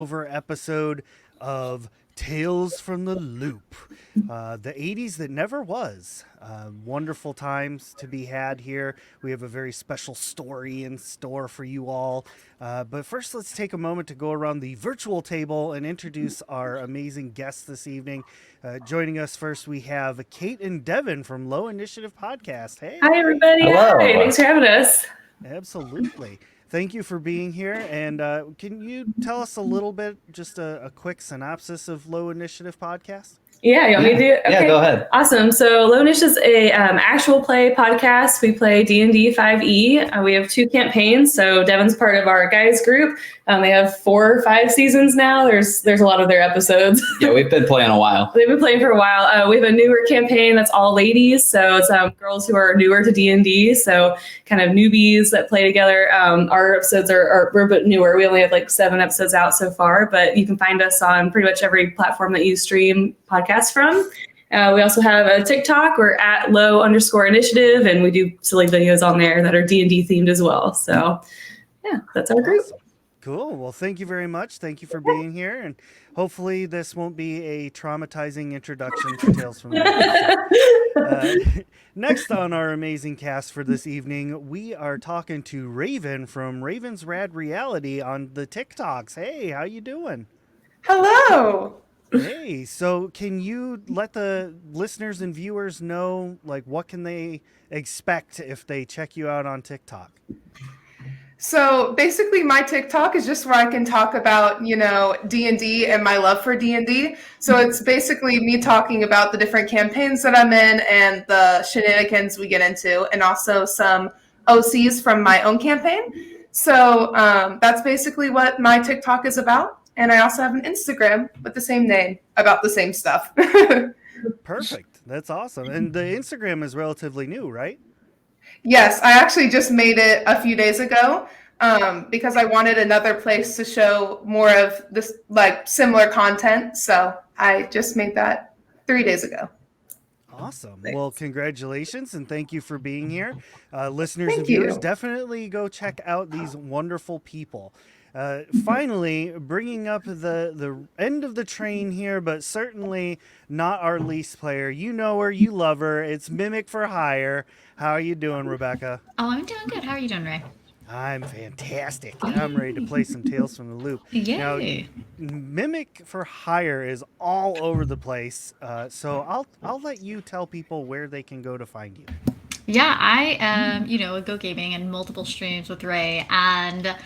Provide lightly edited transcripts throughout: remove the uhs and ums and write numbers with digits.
over episode of Tales from the Loop, the 80s that never was. Wonderful times to be had here. We have a very special story in store for you all. But first, let's take a moment to go around the virtual table and introduce our amazing guests this evening. Joining us first, we have Kate and Devin from Low Initiative Podcast. Hi, Hey. everybody. Hello. Hi. Thanks for having us. Absolutely. Thank you for being here. And can you tell us a little bit, just a quick synopsis of Low Initiative Podcast? Yeah, you want me to do it? Okay. Yeah, go ahead. Awesome. So Lonish is a actual play podcast. We play D&D 5e. We have 2 campaigns. So Devin's part of our guys group. They have 4 or 5 seasons now. There's a lot of their episodes. Yeah, we've been playing a while. They've been playing for a while. We have a newer campaign that's all ladies. So it's girls who are newer to D&D. So kind of newbies that play together. Our episodes are we're a bit newer. We only have like 7 episodes out so far, but you can find us on pretty much every platform that you stream podcasts from. We also have a TikTok. We're at low_initiative, and we do silly videos on there that are D&D themed as well. So yeah, that's our group. Awesome. Cool. Well, thank you very much. Thank you for being here. And hopefully this won't be a traumatizing introduction to Tales from the Loop. Next on our amazing cast for this evening, we are talking to Raven from Raven's Rad Reality on the TikToks. Hey, how you doing? Hello. Hey, so can you let the listeners and viewers know, like, what can they expect if they check you out on TikTok? So basically my TikTok is just where I can talk about, D&D and my love for D&D. So it's basically me talking about the different campaigns that I'm in and the shenanigans we get into, and also some OCs from my own campaign. So that's basically what my TikTok is about. And I also have an Instagram with the same name about the same stuff. Perfect. That's awesome. And the Instagram is relatively new, right? Yes, I actually just made it a few days ago because I wanted another place to show more of this, like, similar content. So I just made that 3 days ago. Awesome. Thanks. Well, congratulations and thank you for being here. Listeners and Thank viewers, you. definitely go check out these wonderful people. Finally, bringing up the end of the train here, but certainly not our least player. You know her, you love her. It's Mimic for Hire. How are you doing, Rebecca? Oh, I'm doing good. How are you doing, Ray? I'm fantastic. I'm ready to play some Tales from the Loop. Yay. Now, Mimic for Hire is all over the place, so I'll let you tell people where they can go to find you. Yeah, I am, a Goat Gaming and multiple streams with Ray, and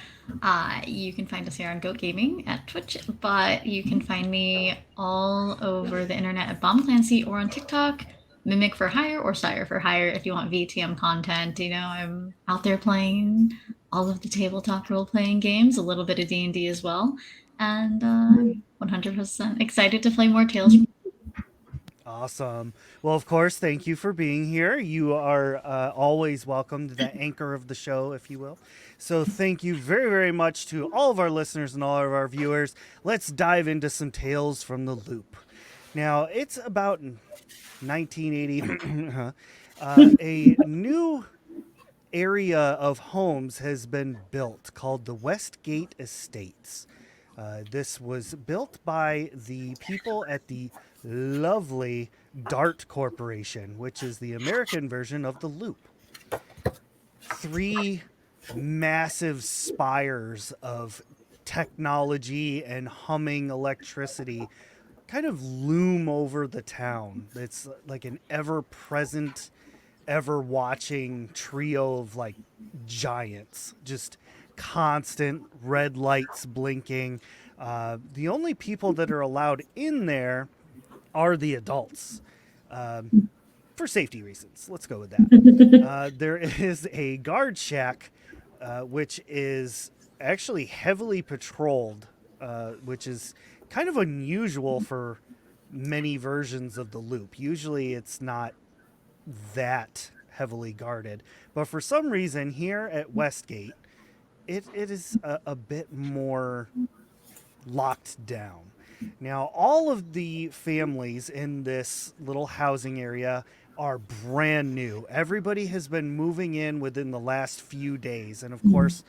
you can find us here on Goat Gaming at Twitch, but you can find me all over the internet at Bomb Clancy or on TikTok, Mimic for Hire or Sire for Hire if you want VTM content. I'm out there playing all of the tabletop role-playing games, a little bit of D&D as well, and I'm 100% excited to play more Tales. Awesome. Well, of course, thank you for being here. You are always welcome to the anchor of the show, if you will. So thank you very, very much to all of our listeners and all of our viewers. Let's dive into some Tales from the Loop. Now, it's about 1980. A new area of homes has been built called the Westgate Estates. This was built by the people at the lovely DART Corporation, which is the American version of the Loop. 3 massive spires of technology and humming electricity kind of loom over the town. It's like an ever-present, ever-watching trio of, like, giants, just constant red lights blinking. The only people that are allowed in there are the adults, for safety reasons. Let's go with that. There is a guard shack, which is actually heavily patrolled, which is kind of unusual for many versions of the Loop. Usually it's not that heavily guarded, but for some reason here at Westgate, it is a bit more locked down. Now, all of the families in this little housing area are brand new. Everybody has been moving in within the last few days. And of course,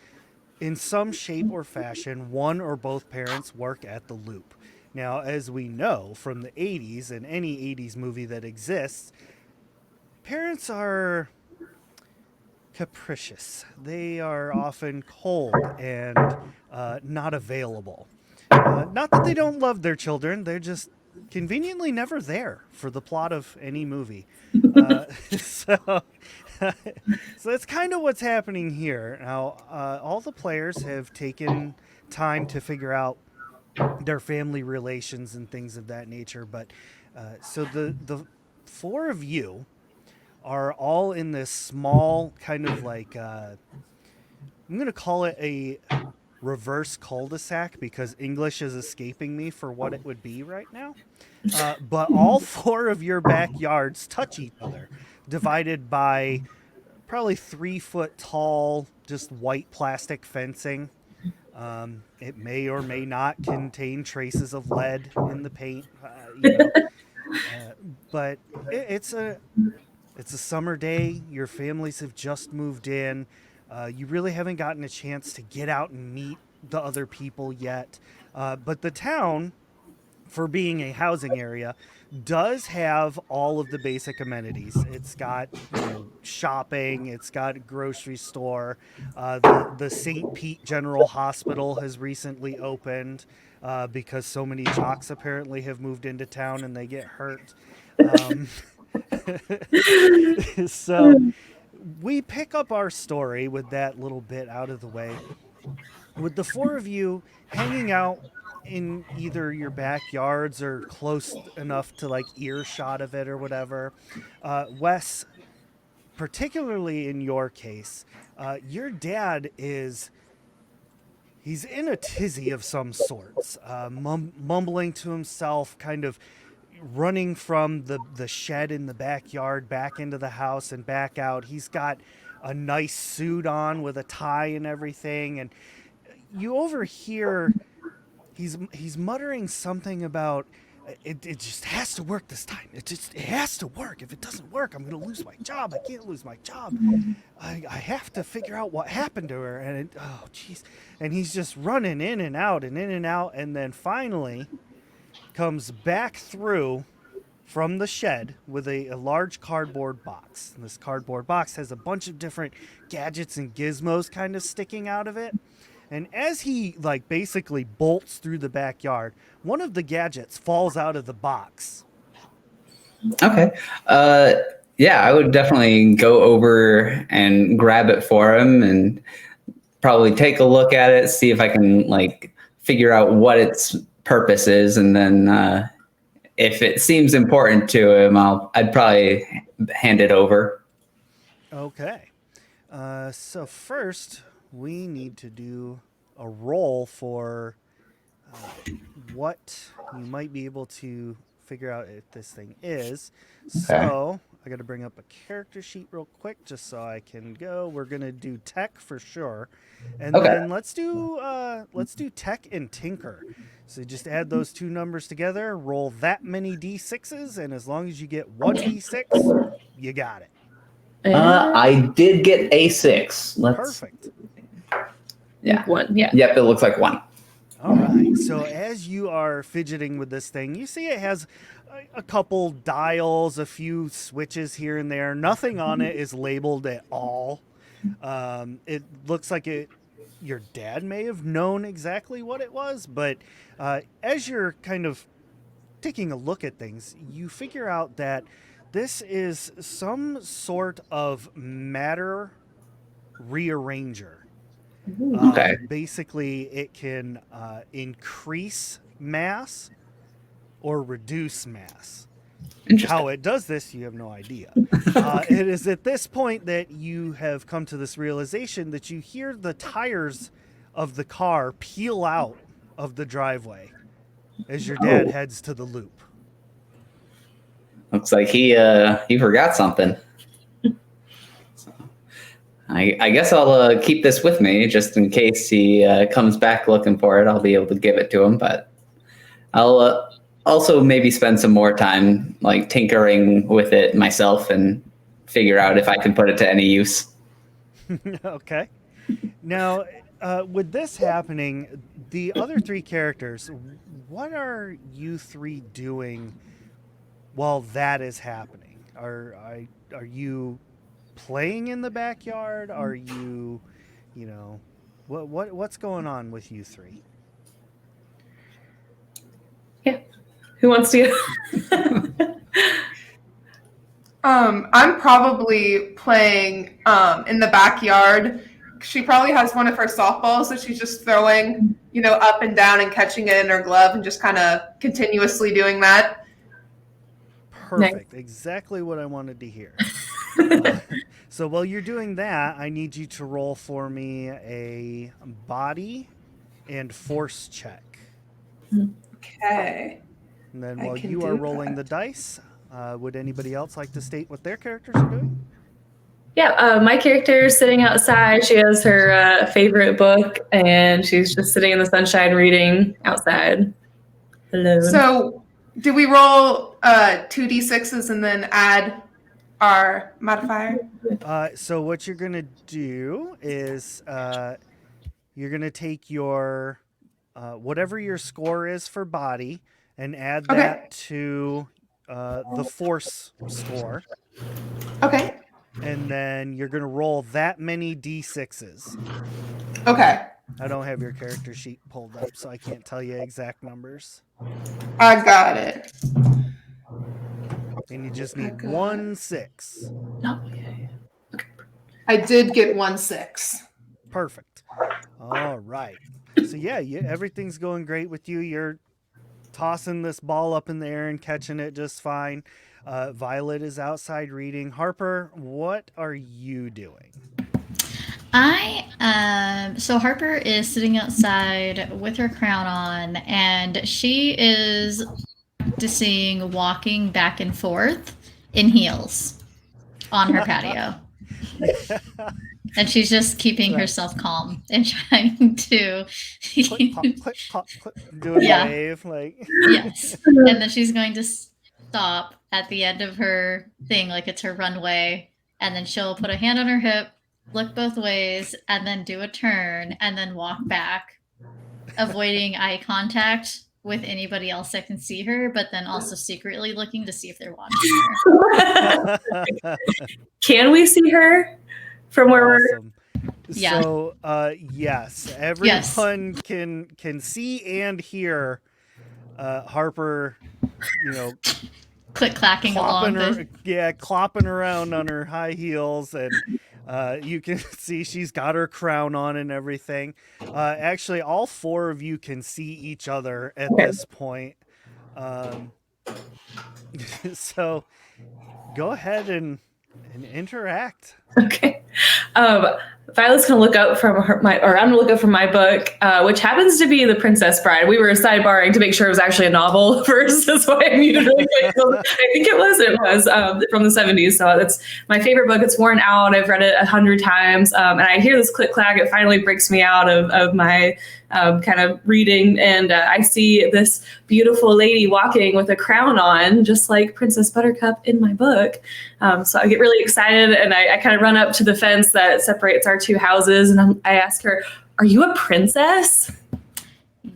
in some shape or fashion, one or both parents work at the Loop. Now, as we know from the 80s and any 80s movie that exists, parents are capricious. They are often cold and not available. Not that they don't love their children, they're just conveniently never there for the plot of any movie. So, so that's kind of what's happening here. Now, all the players have taken time to figure out their family relations and things of that nature. But so the four of you are all in this small kind of like I'm gonna call it a reverse cul-de-sac because English is escaping me for what it would be right now. But all four of your backyards touch each other, divided by probably 3 foot tall, just white plastic fencing. It may or may not contain traces of lead in the paint, but it's a summer day. Your families have just moved in. You really haven't gotten a chance to get out and meet the other people yet. But the town, for being a housing area, does have all of the basic amenities. It's got shopping. It's got a grocery store. The St. Pete General Hospital has recently opened because so many jocks apparently have moved into town and they get hurt. So we pick up our story with that little bit out of the way, with the four of you hanging out in either your backyards or close enough to like earshot of it or whatever. Wes, particularly in your case, your dad he's in a tizzy of some sorts, mumbling to himself, kind of running from the shed in the backyard back into the house and back out. He's got a nice suit on with a tie and everything, and you overhear he's muttering something about it just has to work this time. It has to work. If it doesn't work, I'm going to lose my job. I can't lose my job. I have to figure out what happened to her. And oh, jeez. And he's just running in and out and in and out. And then finally comes back through from the shed with a large cardboard box. And this cardboard box has a bunch of different gadgets and gizmos kind of sticking out of it. And as he like basically bolts through the backyard, one of the gadgets falls out of the box. Okay. Yeah, I would definitely go over and grab it for him and probably take a look at it, see if I can like figure out what its purpose is, and then if it seems important to him, I'd probably hand it over. Okay. So first, we need to do a roll for what you might be able to figure out if this thing is. Okay. So I got to bring up a character sheet real quick just so I can go. We're gonna do tech for sure, and then let's do tech and tinker. So just add those two numbers together, roll that many d6s, and as long as you get one d6, you got it. I did get a 6. Perfect. Yeah. 1. Yeah. Yep, it looks like 1. All right. So as you are fidgeting with this thing, you see it has a couple dials, a few switches here and there. Nothing on it is labeled at all. It looks like your dad may have known exactly what it was, but as you're kind of taking a look at things, you figure out that this is some sort of matter rearranger. Okay. Basically, it can increase mass or reduce mass. How it does this, you have no idea. It is at this point that you have come to this realization that you hear the tires of the car peel out of the driveway as your dad heads to the loop. Looks like he forgot something. So, I guess I'll keep this with me just in case he comes back looking for it. I'll be able to give it to him, but I'll also maybe spend some more time like tinkering with it myself and figure out if I can put it to any use. Okay. Now, with this happening, the other three characters, what are you three doing while that is happening? Are you playing in the backyard? Are you, what's going on with you three? Yeah. Who wants to? I'm probably playing in the backyard. She probably has one of her softballs that she's just throwing, up and down and catching it in her glove and just kind of continuously doing that. Perfect. Nice. Exactly what I wanted to hear. So while you're doing that, I need you to roll for me a body and force check. Okay. And then while you are rolling the dice, would anybody else like to state what their characters are doing? Yeah, my character is sitting outside. She has her favorite book, and she's just sitting in the sunshine reading outside. Alone. So, do we roll 2d6s and then add our modifier? So what you're going to do is you're going to take your whatever your score is for body and add that to the force score. Okay. And then you're going to roll that many d6s. Okay. I don't have your character sheet pulled up, so I can't tell you exact numbers. I got it. And you just need 1 6. Oh, yeah. Okay. I did get 1 6. Perfect. All right. So yeah, everything's going great with you. You're tossing this ball up in the air and catching it just fine. Violet is outside reading. Harper, what are you doing? So Harper is sitting outside with her crown on, and she is practicing walking back and forth in heels on her patio. And she's just keeping herself calm and trying to do a wave, like yes. And then she's going to stop at the end of her thing, like it's her runway, and then she'll put a hand on her hip, look both ways, and then do a turn, and then walk back, avoiding eye contact with anybody else that can see her, but then also secretly looking to see if they're watching her. Can we see her from where awesome. Yeah. So, yes, everyone can see and hear Harper, click-clacking along. Clopping around on her high heels, and you can see she's got her crown on and everything. Actually, all four of you can see each other at this point. So go ahead and interact. Okay. Violet's gonna look up from I'm gonna look up from my book, which happens to be The Princess Bride. We were sidebarring to make sure it was actually a novel first. That's why I muted really quick. I think it was from the 70s. So that's my favorite book. It's worn out. I've read it 100 times. And I hear this click clack. It finally breaks me out of my kind of reading. And I see this beautiful lady walking with a crown on, just like Princess Buttercup in my book. So I get really excited, and I kind of run up to the fence that separates our two houses, and I ask her, "Are you a princess?"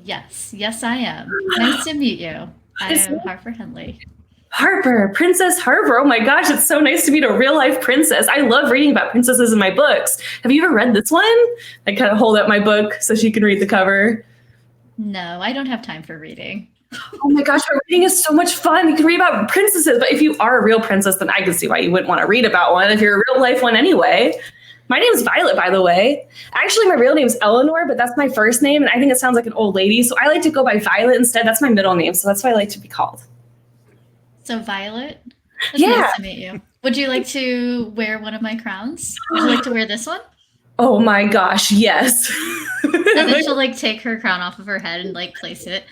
Yes, I am. Nice to meet you. I am Harper Henley. Harper, Princess Harper. Oh my gosh, it's so nice to meet a real life princess. I love reading about princesses in my books. Have you ever read this one? I kind of hold up my book so she can read the cover. No, I don't have time for reading. Oh my gosh, reading is so much fun. You can read about princesses, but if you are a real princess, then I can see why you wouldn't want to read about one if you're a real life one anyway. My name is Violet, by the way. Actually, my real name is Eleanor, but that's my first name, and I think it sounds like an old lady, so I like to go by Violet instead. That's my middle name, so that's what I like to be called. So Violet? It's nice to meet you. Would you like to wear one of my crowns? Would you like to wear this one? Oh my gosh, yes. And then she'll take her crown off of her head and place it.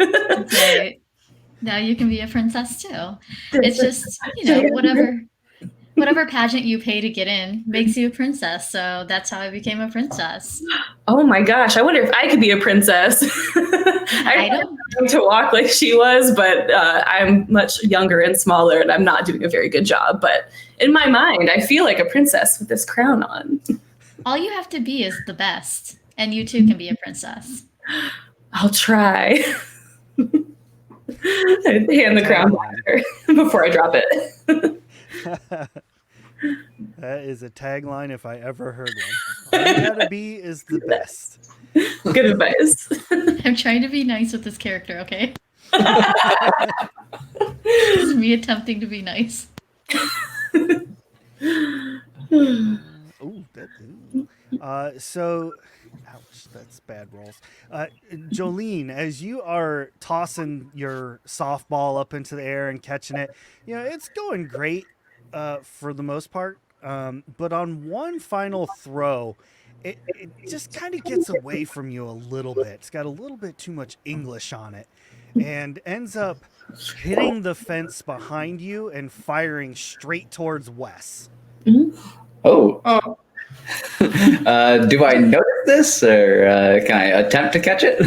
Okay. Now you can be a princess too. It's just, whatever pageant you pay to get in makes you a princess. So that's how I became a princess. Oh my gosh, I wonder if I could be a princess. I don't know to walk like she was, but I'm much younger and smaller, and I'm not doing a very good job. But in my mind, I feel like a princess with this crown on. All you have to be is the best, And you too can be a princess. I'll try. I hand the crown back to her before I drop it. That is a tagline if I ever heard one. All you gotta be is the best. Good advice. I'm trying to be nice with this character, okay? This is me attempting to be nice. So, ouch, that's bad rolls. Jolene, as you are tossing your softball up into the air and catching it, it's going great for the most part. But on one final throw, it just kind of gets away from you a little bit. It's got a little bit too much English on it and ends up hitting the fence behind you and firing straight towards Wes. Oh. Oh, Do I notice this, or can I attempt to catch it?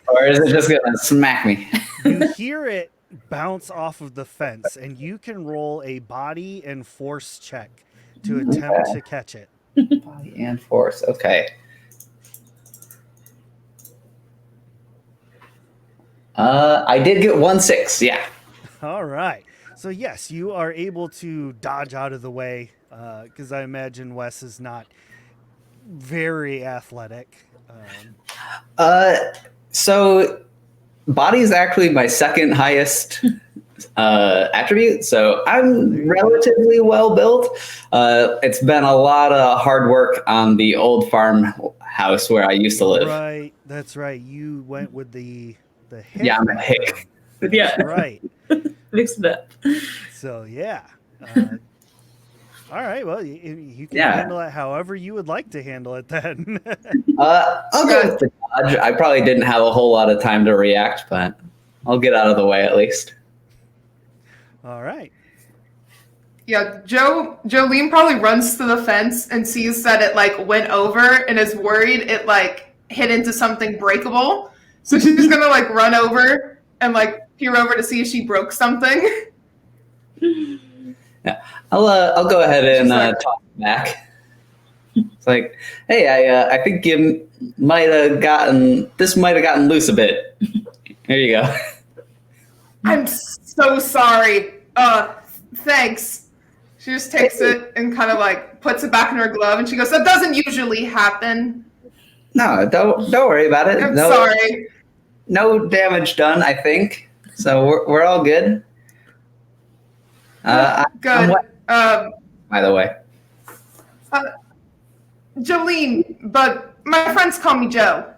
Or is it just going to smack me? You hear it bounce off of the fence, and you can roll a body and force check to attempt to catch it. Body and force. Okay. I did get 1-6. Yeah. All right. So, yes, you are able to dodge out of the way because I imagine Wes is not very athletic. So body is actually my second highest attribute, so I'm relatively well built. It's been a lot of hard work on the old farmhouse where I used to live. Right. That's right. You went with the hick. Yeah, I'm a hick. method. Yeah. That's right. Mix it up. So, yeah. All right. Well, you can Yeah. handle it however you would like to handle it then. I'll go with the dodge. I probably didn't have a whole lot of time to react, but I'll get out of the way at least. All right. yeah. Jolene probably runs to the fence and sees that it like went over and is worried it like hit into something breakable. So she's gonna like run over and like peer over to see if she broke something. Yeah, I'll go ahead and She's like- talk back. It's like, hey, I think you might have gotten loose a bit. Here you go. I'm so sorry. Thanks. She just takes it and kind of like puts it back in her glove, and she goes, "That doesn't usually happen. No, don't worry about it. I'm No, sorry." no damage done, I think. So we're all good. I'm Good. wet, Um, by the way. Jolene, but my friends call me Joe.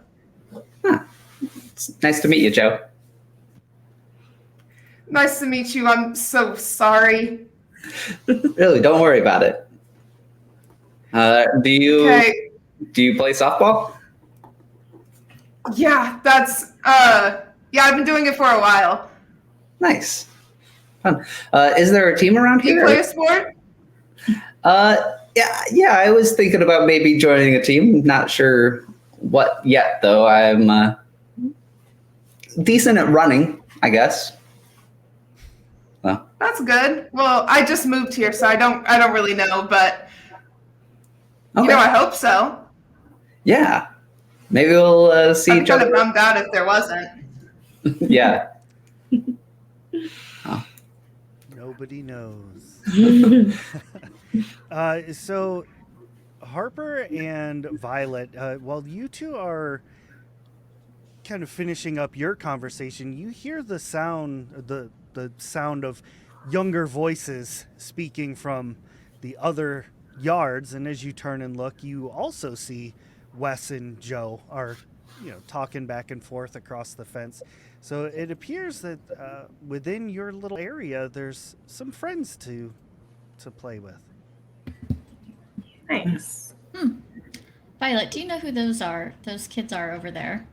It's nice to meet you, Joe. Nice to meet you. I'm so sorry. Really, don't worry about it. Do you play softball? Yeah, that's yeah, I've been doing it for a while. Nice. Fun. Is there a team around Do you here? play a sport? Yeah, I was thinking about maybe joining a team. Not sure what yet, though. I'm decent at running, I guess. Well, That's good. Well, I just moved here, so I don't really know, but okay. I hope so. Yeah. Maybe we'll see I'm each kind of other. bummed out if there wasn't. Yeah. Nobody knows. So, Harper and Violet, while you two are kind of finishing up your conversation, you hear the sound, the sound of younger voices speaking from the other yards, and as you turn and look, you also see Wes and Joe are, talking back and forth across the fence. So it appears that within your little area, there's some friends to play with. Thanks. Violet, do you know who those kids are over there?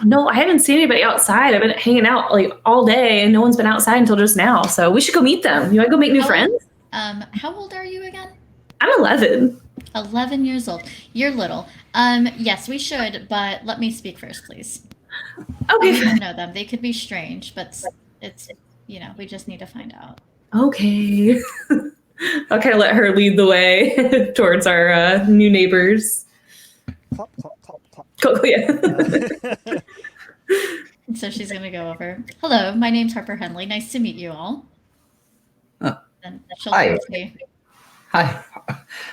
No, I haven't seen anybody outside. I've been hanging out like all day, and no one's been outside until just now. So we should go meet them. You want to go make new friends? How old are you again? I'm 11. 11 years old. You're little. Yes, we should, but let me speak first, please. Okay. We don't know them. They could be strange, but it's we just need to find out. Okay. I'll kind of let her lead the way towards our new neighbors. clop, clop, clop, clop. Cool, yeah. So she's gonna go over. Hello, my name's Harper Henley. Nice to meet you all. And she'll Hi. say, Hi,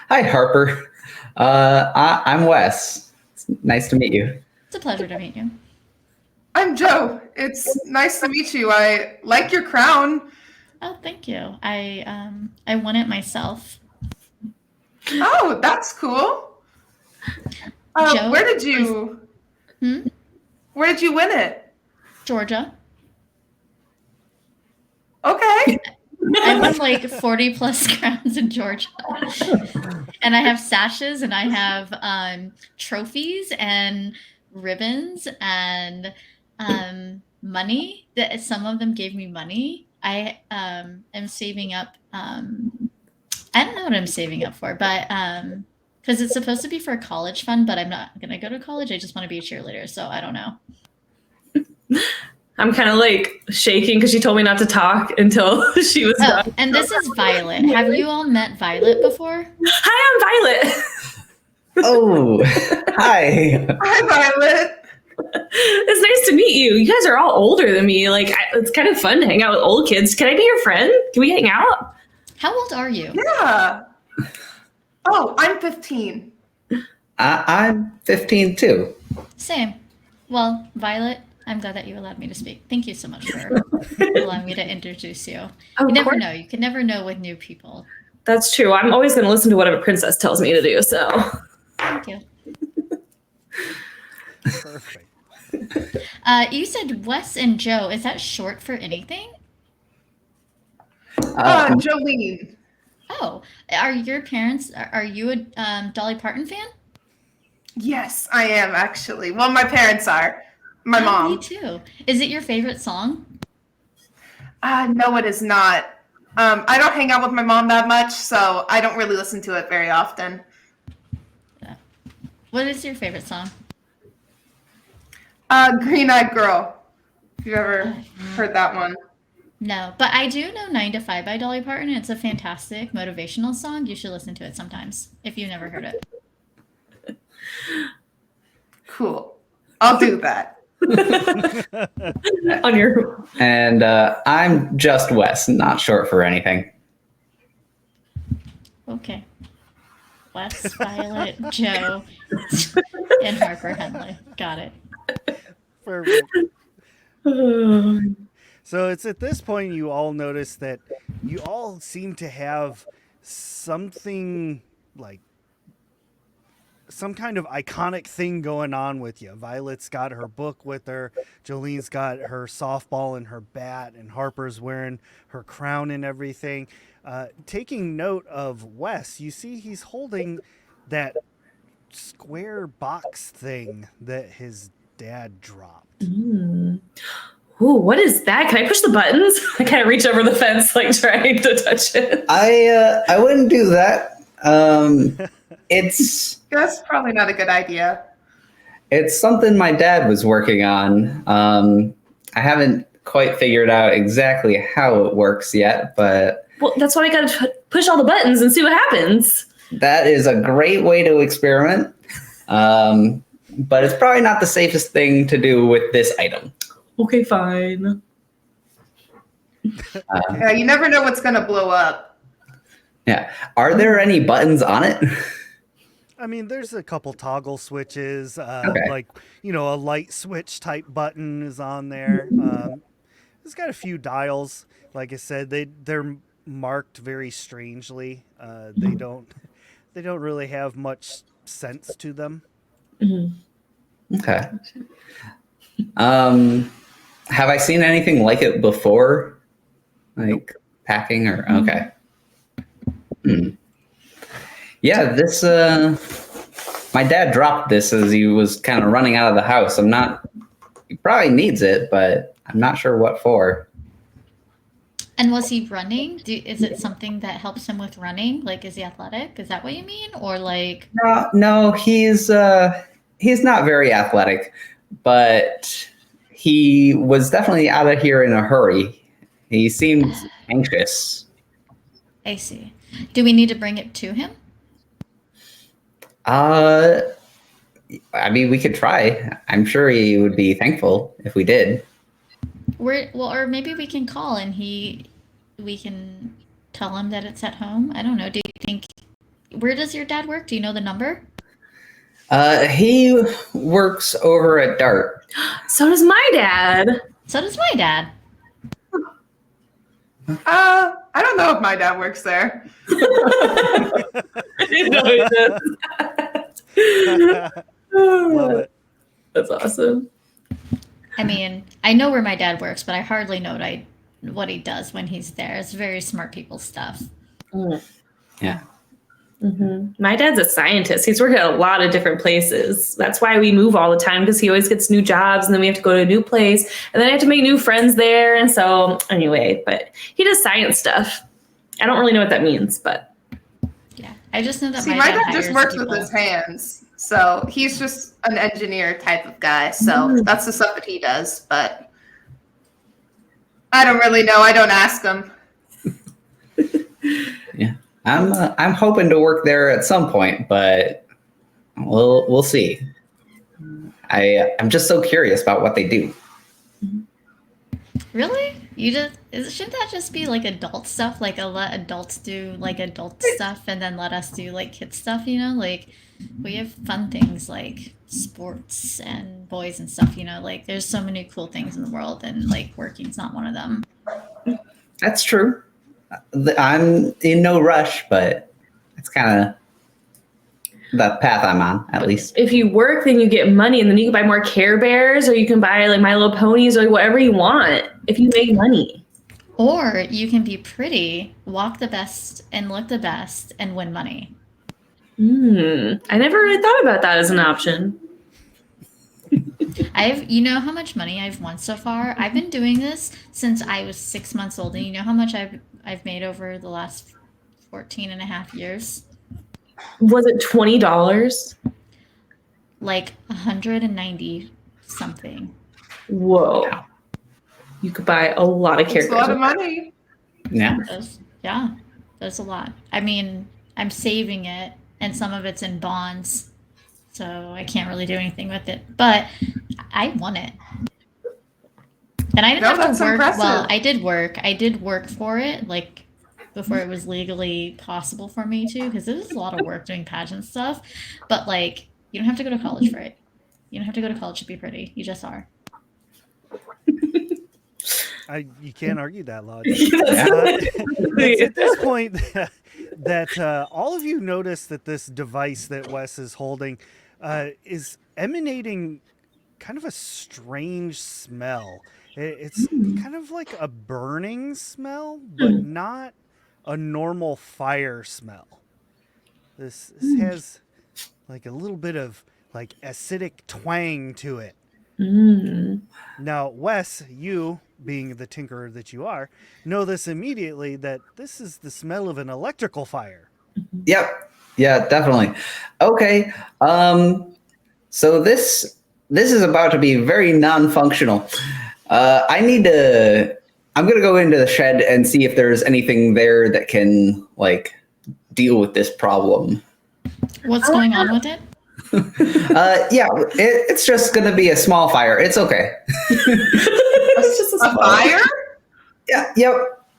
hi, Harper. I'm Wes. It's nice to meet you. it's a pleasure to meet you. I'm Joe. It's nice to meet you. I like your crown. Oh, thank you. I won it myself. Oh, that's cool. Joe Where did you win it? Georgia. Okay. I won like 40 plus crowns in Georgia. And I have sashes and I have trophies and ribbons and money. That some of them gave me money. I am saving up. I don't know what I'm saving up for, but because it's supposed to be for a college fund, but I'm not gonna go to college. I just want to be a cheerleader, so I don't know. I'm kind of like shaking because she told me not to talk until she was Oh, done. and this is Violet. Have you all met Violet before? Hi, I'm Violet. Oh, hi. Hi, Violet. It's nice to meet you. You guys are all older than me. Like, it's kind of fun to hang out with old kids. Can I be your friend? Can we hang out? How old are you? Yeah. Oh, I'm 15. I'm 15 too. Same. Well, Violet, I'm glad that you allowed me to speak. Thank you so much for allowing me to introduce you. Of You never course. know. You can never know with new people. That's true. I'm always going to listen to whatever princess tells me to do. So, Thank you. Perfect. You said Wes and Joe. Is that short for anything? Jolene. Oh, are your parents? Are you a Dolly Parton fan? Yes, I am actually. Well, my parents are. My Oh, mom. me too. Is it your favorite song? No, it is not. I don't hang out with my mom that much, so I don't really listen to it very often. What is your favorite song? Green Eyed Girl. If you've ever heard that one. No, but I do know 9 to 5 by Dolly Parton. It's a fantastic motivational song. You should listen to it sometimes if you've never heard it. Cool. I'll do that. on your. And I'm just Wes, not short for anything. Okay. Wes, Violet, Joe, and Harper Henley. Got it. Perfect. So it's at this point you all notice that you all seem to have something like some kind of iconic thing going on with you. Violet's got her book with her, Jolene's got her softball and her bat, and Harper's wearing her crown and everything. Taking note of Wes, you see he's holding that square box thing that his dad dropped. Ooh, what is that? Can I push the buttons? I kind of reach over the fence, like trying to touch it. I wouldn't do that. It's That's probably not a good idea. something my dad was working on. I haven't quite figured out exactly how it works yet, but Well, that's why I got to push all the buttons and see what happens. that is a great way to experiment. But it's probably not the safest thing to do with this item. Okay, fine. Yeah, you never know what's gonna blow up. Yeah. Are there any buttons on it? I mean, there's a couple toggle switches, Okay. like, you know, a light switch type button is on there. It's got a few dials. Like I said, they're marked very strangely. They don't really have much sense to them. Okay. Have I seen anything like it before? Like packing or okay. Yeah, this my dad dropped this as he was kind of running out of the house. He probably needs it, but I'm not sure what for. And was he running? Is it something that helps him with running? Like, is he athletic? Is that what you mean? Or like, No, he's not very athletic, but he was definitely out of here in a hurry. He seemed anxious. I see. Do we need to bring it to him? I mean, we could try. I'm sure he would be thankful if we did. Or maybe we can call and we can tell him that it's at home. I don't know. Do you think? Where does your dad work? Do you know the number? He works over at Dart. So does my dad. So does my dad. I don't know if my dad works there. No, he does. Love it. That's awesome. I mean, I know where my dad works, but I hardly know what he does when he's there. It's very smart people stuff. Yeah. My dad's a scientist. He's worked at a lot of different places. That's why we move all the time, because he always gets new jobs, and then we have to go to a new place, and then I have to make new friends there. And so anyway, but he does science stuff. I don't really know what that means, but Yeah, I just know that See, my dad hires just works people. with his hands. So he's just an engineer type of guy. So that's the stuff that he does. But I don't really know. I don't ask him. Yeah. I'm hoping to work there at some point, but we'll see. I'm just so curious about what they do. Really? Shouldn't that just be like adult stuff? Like let adults do like adult stuff and then let us do like kid stuff, you know? Like we have fun things like sports and boys and stuff, you know? Like there's so many cool things in the world, and like working's not one of them. That's true. I'm in no rush, but it's kind of the path I'm on, at least. if you work, then you get money, and then you can buy more Care Bears, or you can buy like My Little Ponies, or like whatever you want if you make money. Or you can be pretty, walk the best, and look the best, and win money. I never really thought about that as an option. You know how much money I've won so far? I've been doing this since I was 6 months old, and you know how much I've made over the last 14 and a half years? Was it $20? Like 190 something. Whoa. You could buy a lot of Care It's a lot of Bears. money. Yeah. There's a lot. I mean, I'm saving it, and some of it's in bonds, so I can't really do anything with it. But I won it. And I didn't No, have that's to work. impressive. Well, I did work. I did work for it, like before it was legally possible for me to, because it was a lot of work doing pageant stuff. But like, you don't have to go to college for it. You don't have to go to college to be pretty. You just are. You can't argue that logic. Yeah. It's at this point that all of you notice that this device that Wes is holding is emanating kind of a strange smell. It's kind of like a burning smell, but not a normal fire smell. This has like a little bit of like acidic twang to it. Now, Wes, you, being the tinkerer that you are, know this immediately, that this is the smell of an electrical fire. Yep. Yeah, definitely. Okay. So this is about to be very non-functional. I'm going to go into the shed and see if there's anything there that can like deal with this problem. What's going on with it? Yeah, it's just going to be a small fire. It's okay. It's just A fire? Yeah.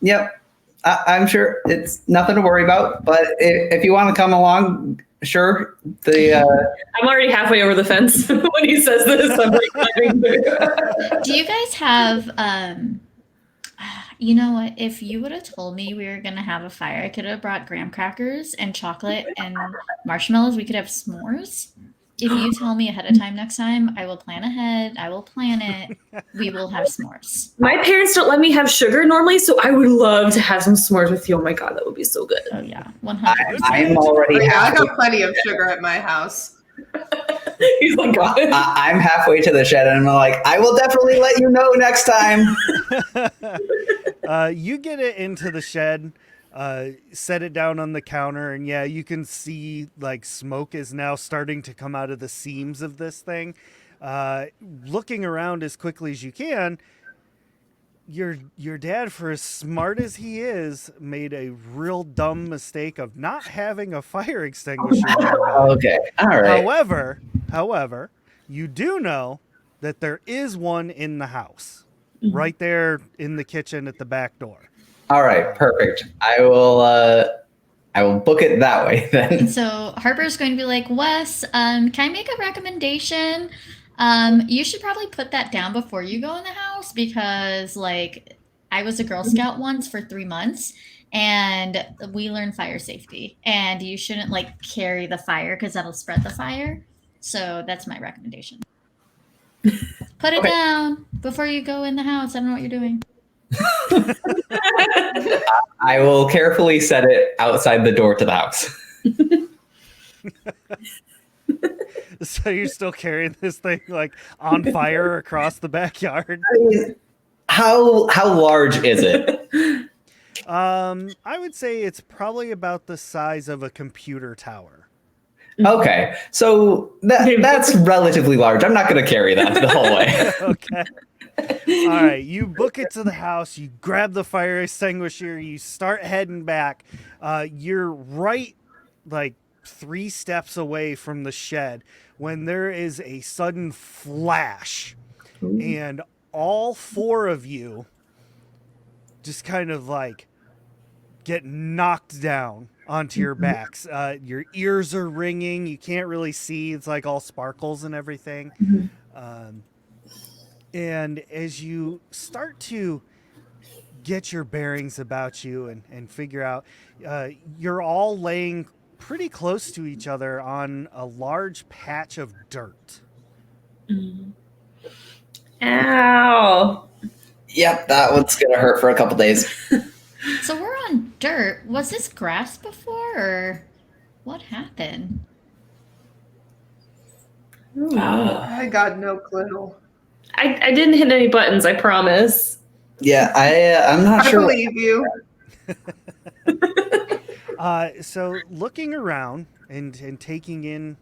Yep. I'm sure it's nothing to worry about, but if you want to come along, sure. I'm already halfway over the fence when he says this. I'm like climbing through. Do you guys have you know what, if you would have told me we were gonna have a fire, I could have brought graham crackers and chocolate and marshmallows. We could have s'mores. If you tell me ahead of time next time, I will plan ahead. I will plan it. We will have s'mores. My parents don't let me have sugar normally, so I would love to have some s'mores with you. Oh my god, that would be so good. Oh yeah, 100%. I'm already Yeah, I halfway, got plenty of sugar at my house. He's like, God. I'm halfway to the shed, and I'm like, I will definitely let you know next time. You get it into the shed, set it down on the counter, and yeah, you can see like smoke is now starting to come out of the seams of this thing. Looking around as quickly as you can, your dad, for as smart as he is, made a real dumb mistake of not having a fire extinguisher nearby. Okay, all right. However, you do know that there is one in the house, right there in the kitchen at the back door. All right, perfect. I will book it that way then. And so Harper's going to be like, Wes, can I make a recommendation? You should probably put that down before you go in the house because, like, I was a Girl Scout once for 3 months, and we learned fire safety. And you shouldn't, like, carry the fire because that'll spread the fire. So that's my recommendation. Put it down before you go in the house. I don't know what you're doing. I will carefully set it outside the door to the house. So you're still carrying this thing like on fire across the backyard? How large is it? I would say it's probably about the size of a computer tower. Okay, so that's relatively large. I'm not going to carry that the whole way. Okay. All right, you book it to the house, you grab the fire extinguisher, you start heading back. You're right like 3 steps away from the shed when there is a sudden flash. And all 4 of you just kind of like get knocked down onto your backs. Your ears are ringing. You can't really see. It's like all sparkles and everything. And as you start to get your bearings about you and figure out, you're all laying pretty close to each other on a large patch of dirt. Ow. Yep, that one's going to hurt for a couple days. So we're on dirt. Was this grass before, or what happened? I got no clue. I didn't hit any buttons, I promise. Yeah, I'm not I sure. believe you. So looking around and taking in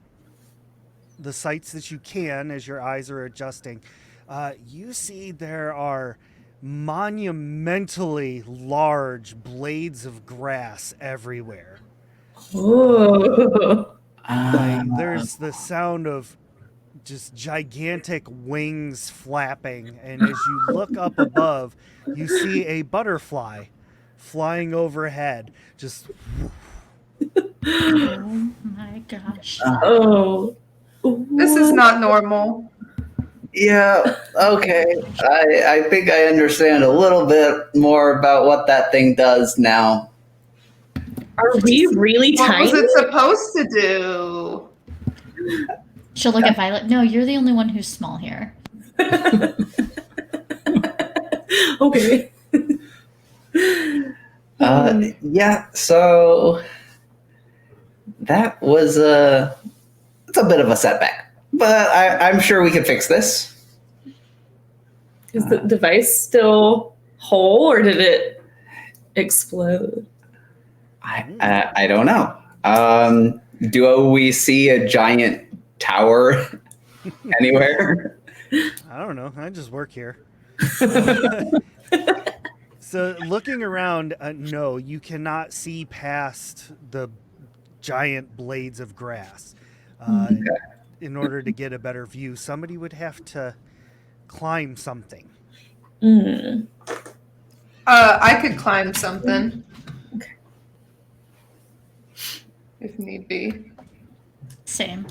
the sights that you can as your eyes are adjusting, you see there are monumentally large blades of grass everywhere. Ooh. There's the sound of just gigantic wings flapping, and as you look up above, you see a butterfly flying overhead. Just Oh my gosh. Oh. This is not normal. Yeah, okay. I think I understand a little bit more about what that thing does now. Are we really What tiny? was it supposed to do? She'll look at Violet. No, you're the only one who's small here. Okay. Yeah, so that was it's a bit of a setback, but I'm sure we can fix this. Is the device still whole or did it explode? I don't know. Do we see a giant tower anywhere? I don't know. I just work here. So looking around, no, you cannot see past the giant blades of grass. In order to get a better view, somebody would have to climb something. I could climb something. Okay. If need be. Same.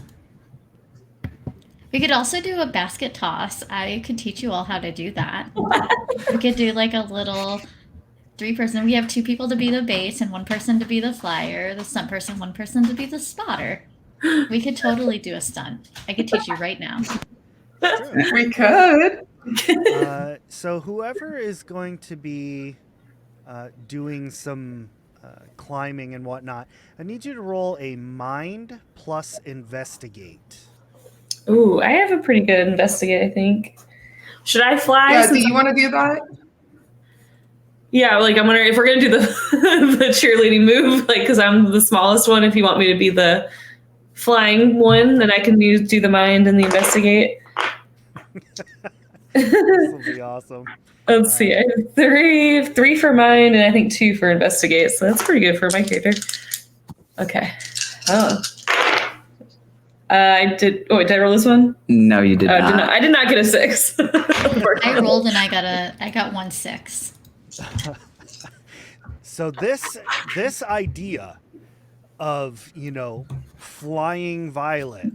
We could also do a basket toss. I could teach you all how to do that. We could do like a little 3-person. We have 2 people to be the base and 1 person to be the flyer, the stunt person, 1 person to be the spotter. We could totally do a stunt. I could teach you right now. We could. So whoever is going to be doing some climbing and whatnot, I need you to roll a mind plus investigate. Ooh, I have a pretty good investigate, I think. Should I fly? Yeah, do you want to do that? Yeah, like I'm wondering if we're gonna do the the cheerleading move, like because I'm the smallest one. If you want me to be the flying one, then I can do the mind and the investigate. This will be awesome. Let's see, I have three for mine, and I think 2 for investigate. So that's pretty good for my character. Okay. Oh. I did. Oh, wait, did I roll this one? No, you did not. I did not get a 6. I rolled and I got 1 6. So this idea of, flying Violet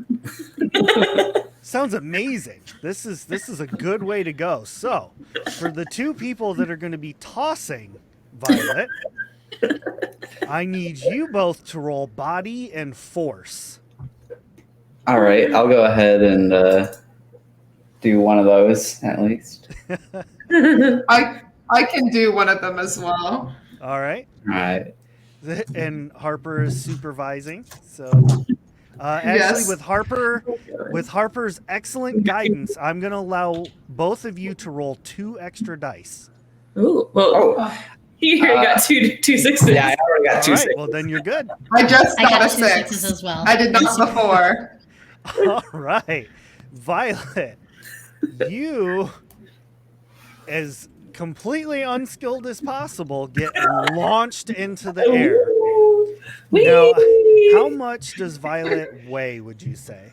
sounds amazing. This is a good way to go. So, for the two people that are going to be tossing Violet, I need you both to roll body and force. All right, I'll go ahead and do one of those at least. I can do one of them as well. All right. All right. And Harper is supervising. So Yes. with Harper's excellent guidance, I'm going to allow both of you to roll 2 extra dice. Ooh, well, you got two sixes. Yeah, I already got All 2 right. 6. Well, then you're good. I just I got got a 2 6 6s as well. I did not before. All right. Violet, you, as completely unskilled as possible, get launched into the air. Now, how much does Violet weigh, would you say?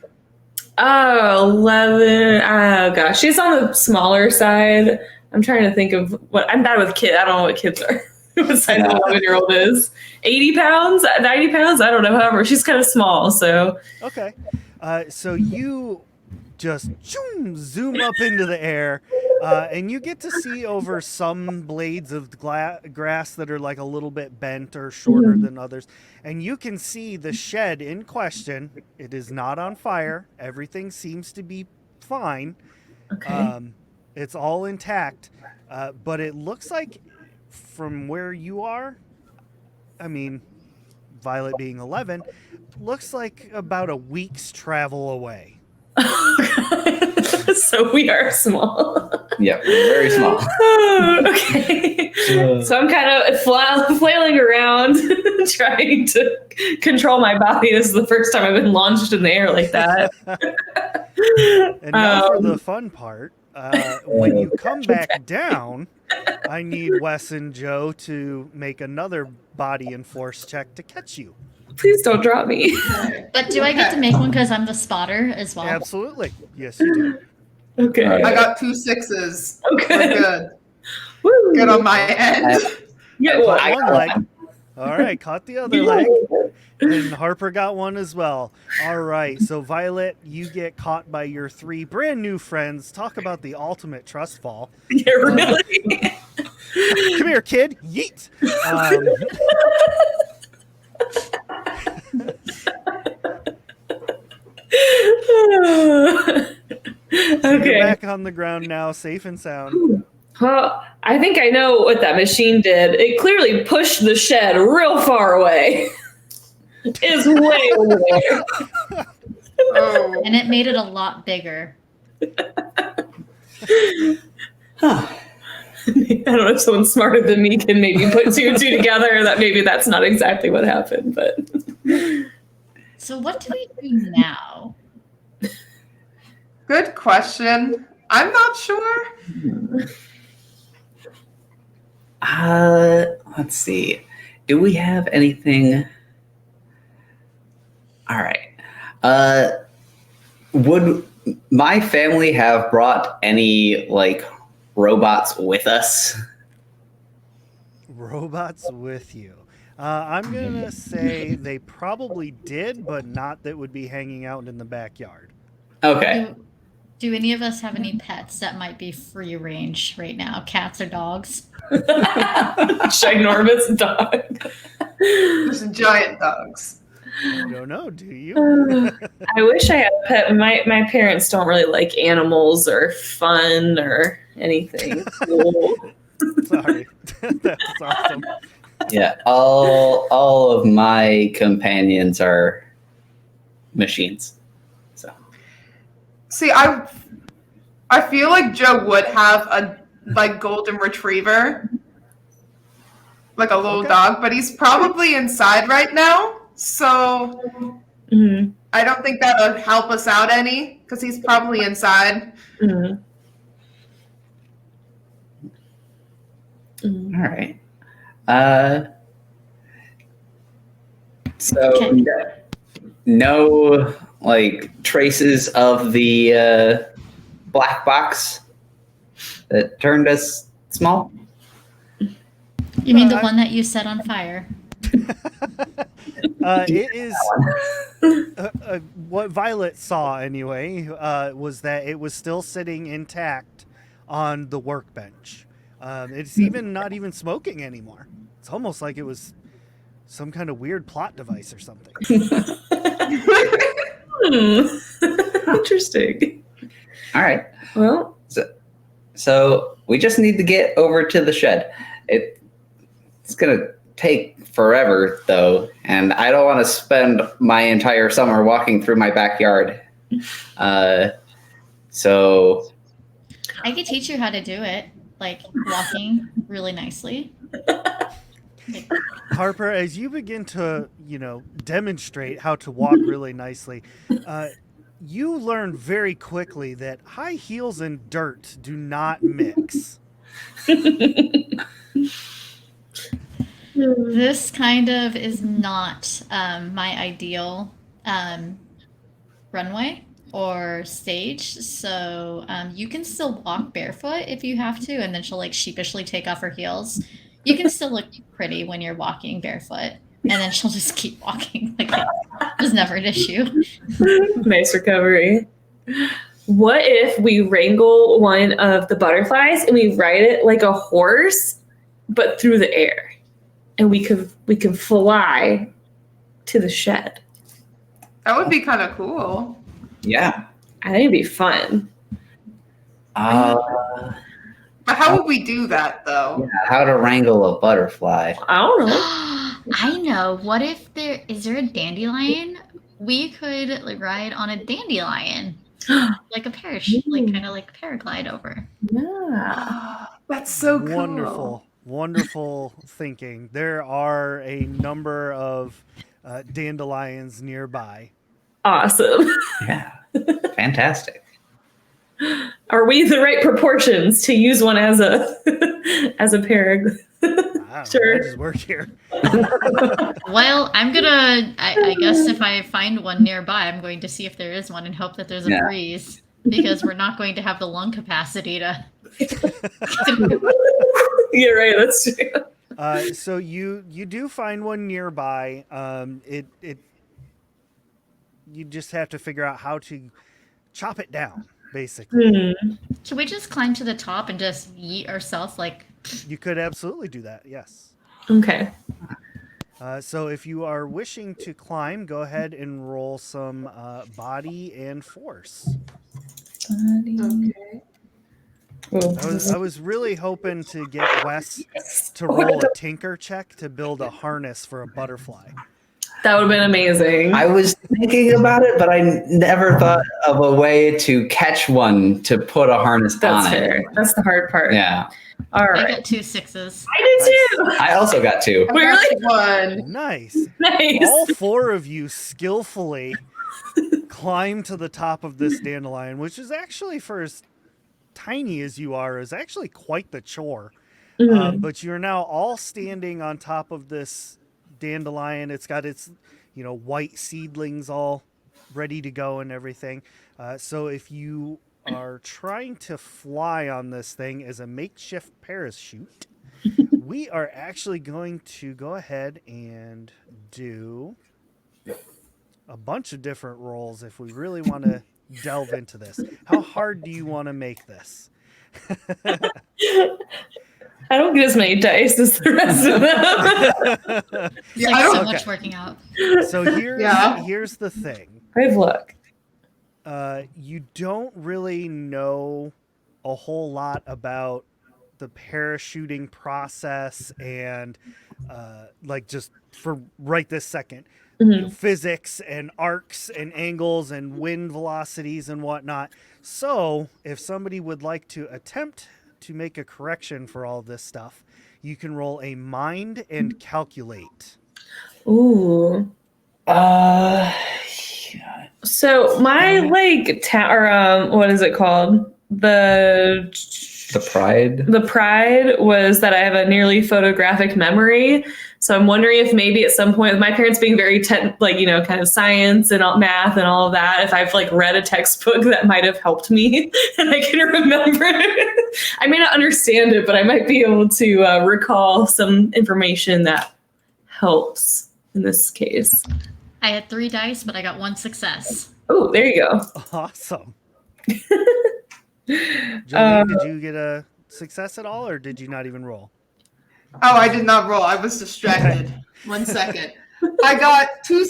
Oh, 11. Oh, gosh. She's on the smaller side. I'm trying to think of what. I'm bad with kids. I don't know what kids are. What size an 11-year-old is. 80 pounds? 90 pounds? I don't know. However, she's kind of small, so. Okay. So you just zoom up into the air, and you get to see over some blades of grass that are like a little bit bent or shorter than others. And you can see the shed in question. It is not on fire. Everything seems to be fine. Okay. It's all intact. But it looks like from where you are, I mean, Violet being 11, looks like about a week's travel away. So we are small. Yep, very small. Okay. So I'm kind of flailing around, trying to control my body. This is the first time I've been launched in the air like that. And now for the fun part. When you come back down, I need Wes and Joe to make another body and force check to catch you. Please don't drop me. But do I get to make one because I'm the spotter as well? Absolutely. Yes, you do. Okay. All right. I got 2 6s. Okay. We're good. Woo. Good on my end. Yeah, Caught well, one leg. All right, caught the other leg. And Harper got one as well. All right, so Violet, you get caught by your 3 brand new friends. Talk about the ultimate trust fall. yeah, really. Come here, kid. Yeet. So Okay. you're back on the ground now, safe and sound. Well, I think I know what that machine did. It clearly pushed the shed real far away. It's way over there. Oh. And it made it a lot bigger. Huh. I don't know if someone smarter than me can maybe put 2 and 2 together. That maybe that's not exactly what happened, but So what do we do now? Good question. I'm not sure. Let's see. Do we have anything? All right. Would my family have brought any like robots with us? Robots with you. I'm going to say they probably did, but not that would be hanging out in the backyard. Okay. Do any of us have any pets that might be free range right now? Cats or dogs? ginormous dog. Just giant dogs. I don't know, do you? I wish I had a pet. My parents don't really like animals or fun or anything cool. Sorry. That's awesome. Yeah. All of my companions are machines. So See, I feel like Joe would have a like golden retriever, like a little Okay. dog, but he's probably inside right now. So Mhm. I don't think that would help us out any because he's probably inside. Mhm. Mhm. all right. So Okay. no like traces of the black box that turned us small? You mean the one that you set on fire? It is what Violet saw anyway. Was that it was still sitting intact on the workbench. It's even not even smoking anymore. It's almost like it was some kind of weird plot device or something. Interesting. All right. Well, So we just need to get over to the shed. It's gonna take forever though, and I don't want to spend my entire summer walking through my backyard. So I could teach you how to do it, like walking really nicely. Harper, as you begin to, demonstrate how to walk really nicely, you learn very quickly that high heels and dirt do not mix. This kind of is not my ideal runway or stage, so you can still walk barefoot if you have to, and then she'll like sheepishly take off her heels. You can still look pretty when you're walking barefoot, and then she'll just keep walking. Like it's never an issue. nice recovery. What if we wrangle one of the butterflies and we ride it like a horse, but through the air, and we can fly to the shed? That would be kind of cool. yeah. I think it'd be fun. But how would we do that, though? How to wrangle a butterfly? I don't know. I know. What if there a dandelion? We could like ride on a dandelion, like a parachute, like kind of like paraglide over. Yeah. That's so cool. Wonderful thinking. There are a number of dandelions nearby. Awesome. Yeah. Fantastic. Are we the right proportions to use one as a parag? Sure. I just work here. Well, I'm gonna. I guess if I find one nearby, I'm going to see if there is one and hope that there's a breeze, because we're not going to have the lung capacity to. You're right. That's true. So you do find one nearby. You just have to figure out how to chop it down, basically. Should we just climb to the top and just yeet ourselves like? You could absolutely do that. Yes. Okay. So if you are wishing to climb, go ahead and roll some body and force. Okay. I was really hoping to get Wes to roll a tinker check to build a harness for a butterfly. That would have been amazing. I was thinking about it, but I never thought of a way to catch one to put a harness That's on fair. it. That's the hard part. Yeah. All I right. got 2 6s. I did too. I also got 2. I Really? got one. Nice. Nice. All 4 of you skillfully climb to the top of this dandelion, which is actually, for as tiny as you are, is actually quite the chore. But you're now all standing on top of this dandelion. It's got its, white seedlings all ready to go and everything. So if you are trying to fly on this thing as a makeshift parachute, we are actually going to go ahead and do a bunch of different rolls if we really want to delve into this. How hard do you want to make this? I don't get as many dice as the rest of them. It's Yeah, like I so don't- much working out. So here's the thing. Brave luck. You don't really know a whole lot about the parachuting process and just for right this second. Physics and arcs and angles and wind velocities and whatnot. So if somebody would like to attempt to make a correction for all this stuff, you can roll a mind and calculate. Ooh. So my what is it called? The The pride? The pride was that I have a nearly photographic memory. So I'm wondering if maybe at some point, with my parents being very kind of science and all, math and all of that, if I've like read a textbook that might have helped me and I can remember. I may not understand it, but I might be able to recall some information that helps in this case. I had 3 dice, but I got 1 success. Oh, there you go. Awesome. Jolene, did you get a success at all, or did you not even roll? Oh, I did not roll. I was distracted. 1 second. I got two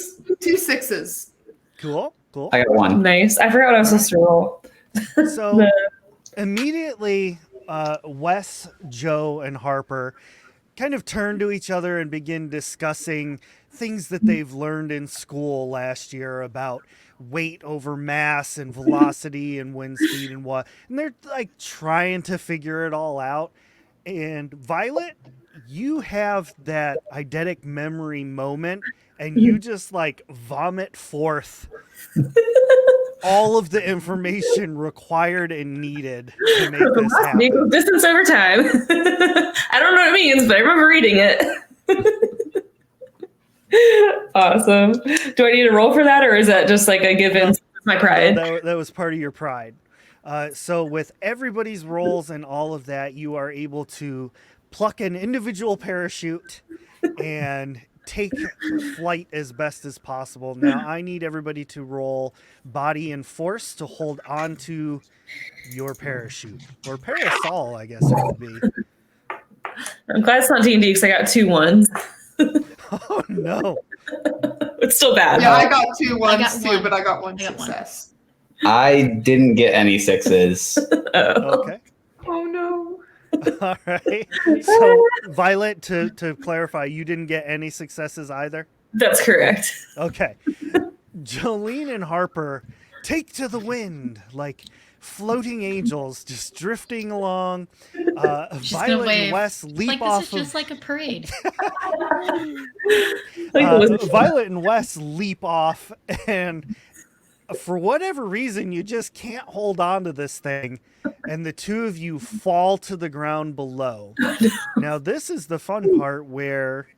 sixes. Cool. I got 1. Nice. I forgot what I was supposed to roll. So immediately, Wes, Joe, and Harper kind of turn to each other and begin discussing things that they've learned in school last year about weight over mass and velocity and wind speed and what. And they're like trying to figure it all out. And Violet, you have that eidetic memory moment and you just like vomit forth all of the information required and needed to make this happen. Distance over time. I don't know what it means, but I remember reading it. Awesome. Do I need to roll for that, or is that just like a given? My pride. That was part of your pride. So with everybody's rolls and all of that, you are able to pluck an individual parachute and take flight as best as possible. Now I need everybody to roll body and force to hold on to your parachute, or parasol, I guess it would be. I'm glad it's not D&D because I got 2 1s. Oh no. It's still bad. Yeah, I got 2 1s too, one. but I got 1 I got one. success. I didn't get any 6s. Okay. Oh no. All right. So Violet, to clarify, you didn't get any successes either? That's correct. Okay. Jolene and Harper take to the wind like floating angels just drifting along. Violet and Wes leap off This is just like a parade. Violet and Wes leap off, and for whatever reason, you just can't hold on to this thing, and the two of you fall to the ground below. Now, this is the fun part where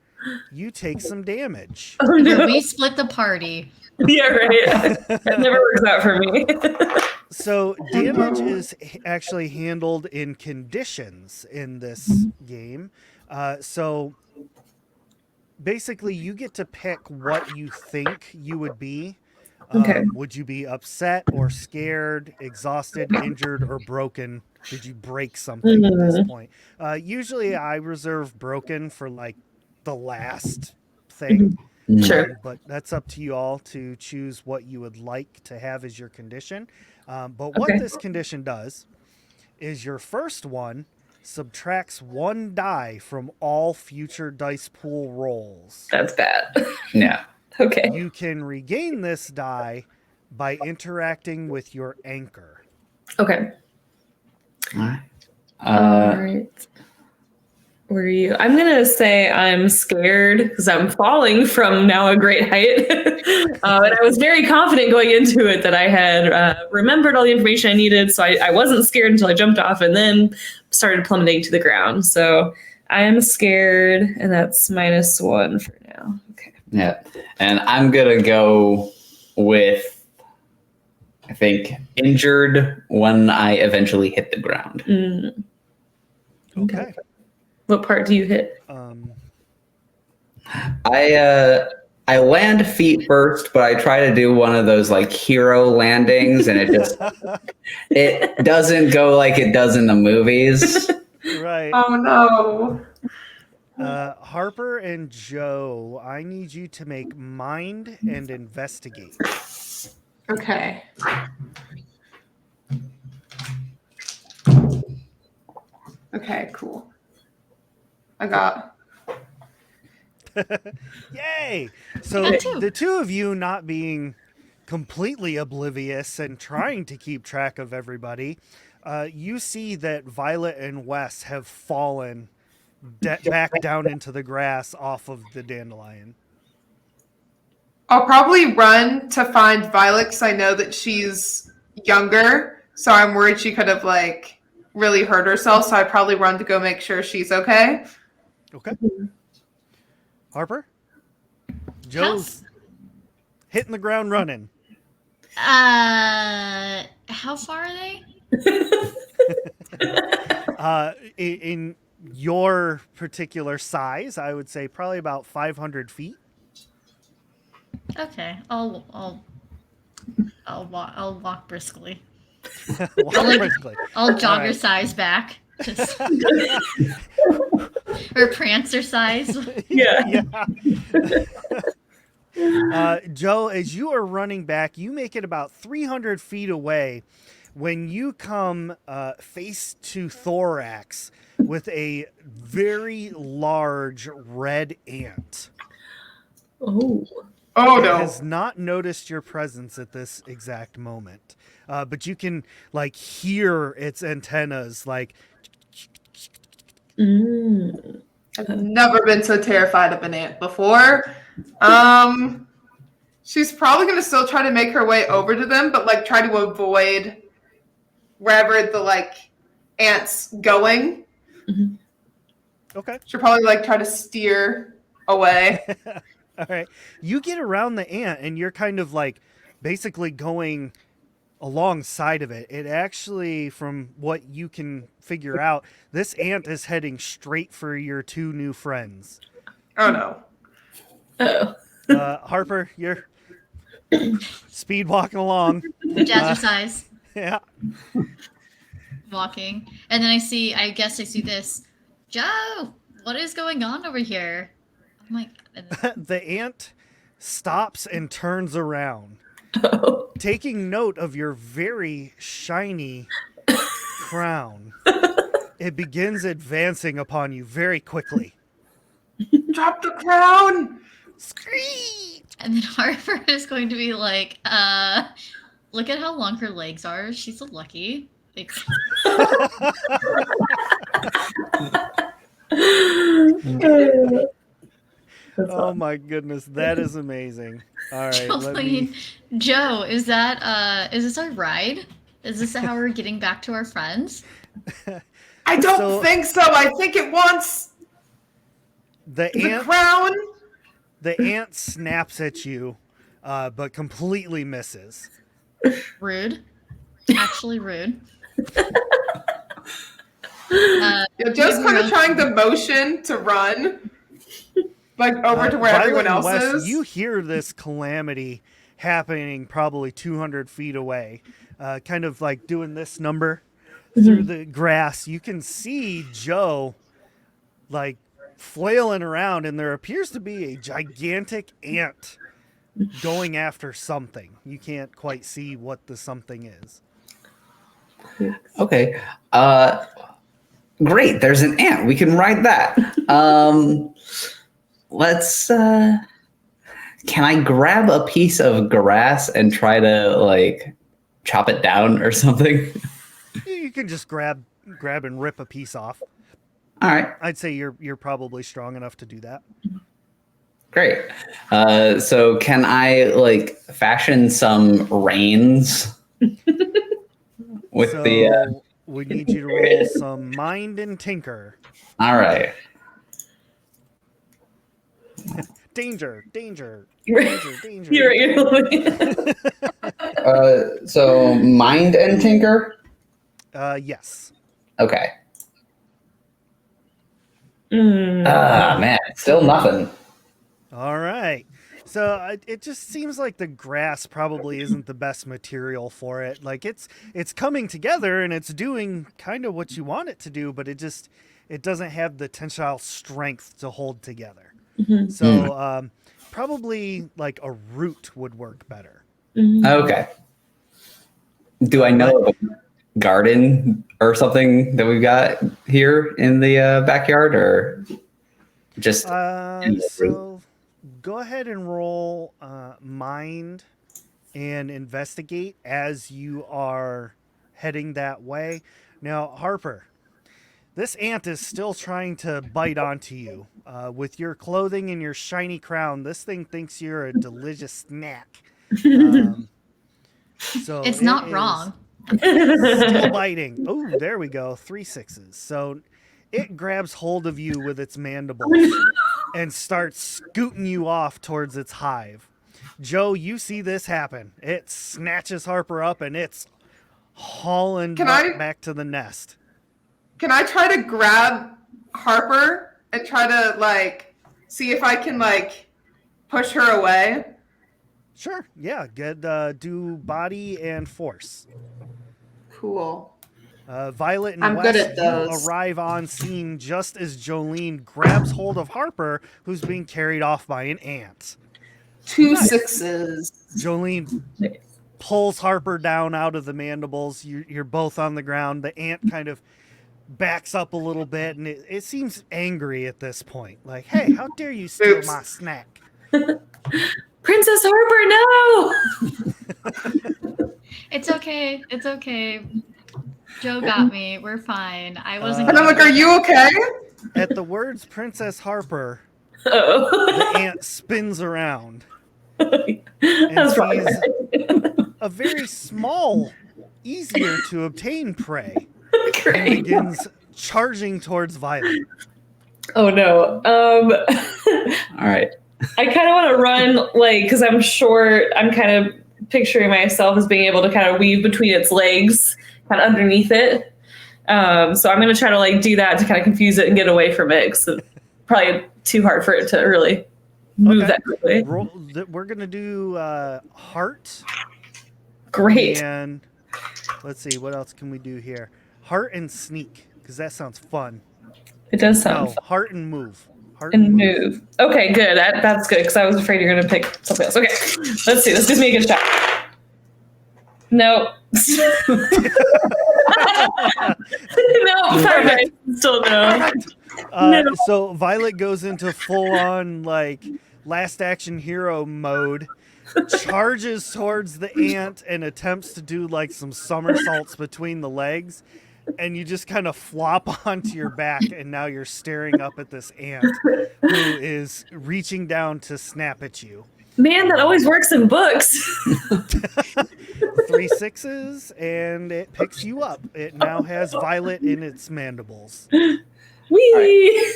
you take some damage. Oh, no. We split the party. Yeah, right. That never works out for me. So damage is actually handled in conditions in this game. So basically, you get to pick what you think you would be. Okay. Would you be upset or scared, exhausted, injured, or broken? Did you break something at this point? Usually I reserve broken for like the last thing. Sure. But that's up to you all to choose what you would like to have as your condition. But what this condition does is your first one subtracts 1 die from all future dice pool rolls. That's bad. Yeah. Okay. You can regain this die by interacting with your anchor. Okay. All right. All right. Where are you? I'm going to say I'm scared because I'm falling from now a great height. And I was very confident going into it that I had remembered all the information I needed. So I wasn't scared until I jumped off and then started plummeting to the ground. So I am scared, and that's -1 for now. Okay. Yeah. And I'm going to go with, I think, injured when I eventually hit the ground. Okay. What part do you hit? I land feet first, but I try to do one of those like hero landings, and it doesn't go like it does in the movies. Right. Oh no. Harper and Joe, I need you to make mind and investigate. Okay. Okay, cool. I got. Yay! So I got 2. the two of you not being completely oblivious and trying to keep track of everybody, you see that Violet and Wes have fallen back down into the grass off of the dandelion. I'll probably run to find Violet because I know that she's younger, so I'm worried she could have like really hurt herself, so I probably run to go make sure she's okay. Okay. Harper? Joe's hitting the ground running. How far are they? In your particular size, I would say probably about 500 feet. Okay, I'll walk briskly. Walk briskly. I'll jogger right. size back. Just or prancer size. Yeah. Joe, as you are running back, you make it about 300 feet away when you come face to thorax with a very large red ant. Oh. Oh It no. has not noticed your presence at this exact moment. But you can like hear its antennas like I've never been so terrified of an ant before. She's probably gonna still try to make her way over to them, but like try to avoid wherever the like ant's going. okay. She'll probably like try to steer away. All right. You get around the ant and you're kind of like basically going alongside of it. It actually, from what you can figure out, this ant is heading straight for your two new friends. Oh no. Oh. Harper, you're speed walking along. Jazzercise. Yeah. Walking. And then I guess I see this. Joe, what is going on over here? I'm like, The ant stops and turns around, Oh. taking note of your very shiny crown. It begins advancing upon you very quickly. Drop the crown. Scream! and then Harper is going to be like, look at how long her legs are. She's so lucky. Like, Oh my goodness, that is amazing. All right, let me... Joe, is this our ride? Is this how we're getting back to our friends? I don't think so. I think it wants the the crown. The ant snaps at you, but completely misses. Rude. Actually rude. Yeah, Joe's kind of trying the motion to run, like over to where everyone else is. You hear this calamity happening probably 200 feet away, kind of like doing this number through the grass. You can see Joe like flailing around, and there appears to be a gigantic ant going after something. You can't quite see what the something is. Okay. Great. There's an ant. We can ride that. Let's. Can I grab a piece of grass and try to like chop it down or something? You can just grab and rip a piece off. All right. I'd say you're probably strong enough to do that. Great. So can I like fashion some reins with the? We need you to roll some mind and tinker. All right. Danger, danger, Right. danger, danger. So mind and tinker. Yes. Okay. Man, still nothing. All right. So it just seems like the grass probably isn't the best material for it. Like it's coming together and it's doing kind of what you want it to do, but it doesn't have the tensile strength to hold together. So probably like a root would work better. Okay. Do I know of a garden or something that we've got here in the backyard, or just? So go ahead and roll mind and investigate as you are heading that way. Now, Harper, this ant is still trying to bite onto you. With your clothing and your shiny crown, this thing thinks you're a delicious snack. So It's not wrong. Still biting. Oh, there we go. 3 sixes. So it grabs hold of you with its mandibles and starts scooting you off towards its hive. Joe, you see this happen. It snatches Harper up and it's hauling back to the nest. Can I try to grab Harper and try to like see if I can like push her away? Sure. Yeah. Do body and force. Cool. Violet and I'm Wes, good at those. you arrive on scene just as Jolene grabs hold of Harper, who's being carried off by an ant. 2 sixes. Jolene pulls Harper down out of the mandibles. You're both on the ground. The ant kind of backs up a little bit, and it seems angry at this point. Like, hey, how dare you steal my snack? Princess Harper, no! It's okay. It's okay. Joe got me. We're fine. I wasn't. And I'm like, are you okay? At the words Princess Harper, Oh. the ant spins around and That's probably sees a very small, easier to obtain prey. And great. begins charging towards Violet. Oh no. All right. I kind of want to run, like, because I'm short. I'm kind of picturing myself as being able to kind of weave between its legs, kind of underneath it. So I'm going to try to like do that to kind of confuse it and get away from it. Because it's probably too hard for it to really move that quickly. We're going to do heart. Great. And let's see, what else can we do here? Heart and sneak, because that sounds fun. It does sound No, fun. heart and move. Heart And move. Okay, good. That's good because I was afraid you're going to pick something else. Okay, let's see. This gives me a good shot. No. No, perfect. Still no. No. So Violet goes into full-on like last action hero mode, charges towards the ant and attempts to do like some somersaults between the legs, and you just kind of flop onto your back, and now you're staring up at this ant who is reaching down to snap at you. Man, that always works in books. 3 sixes, and it picks you up. It now has Violet in its mandibles. Whee!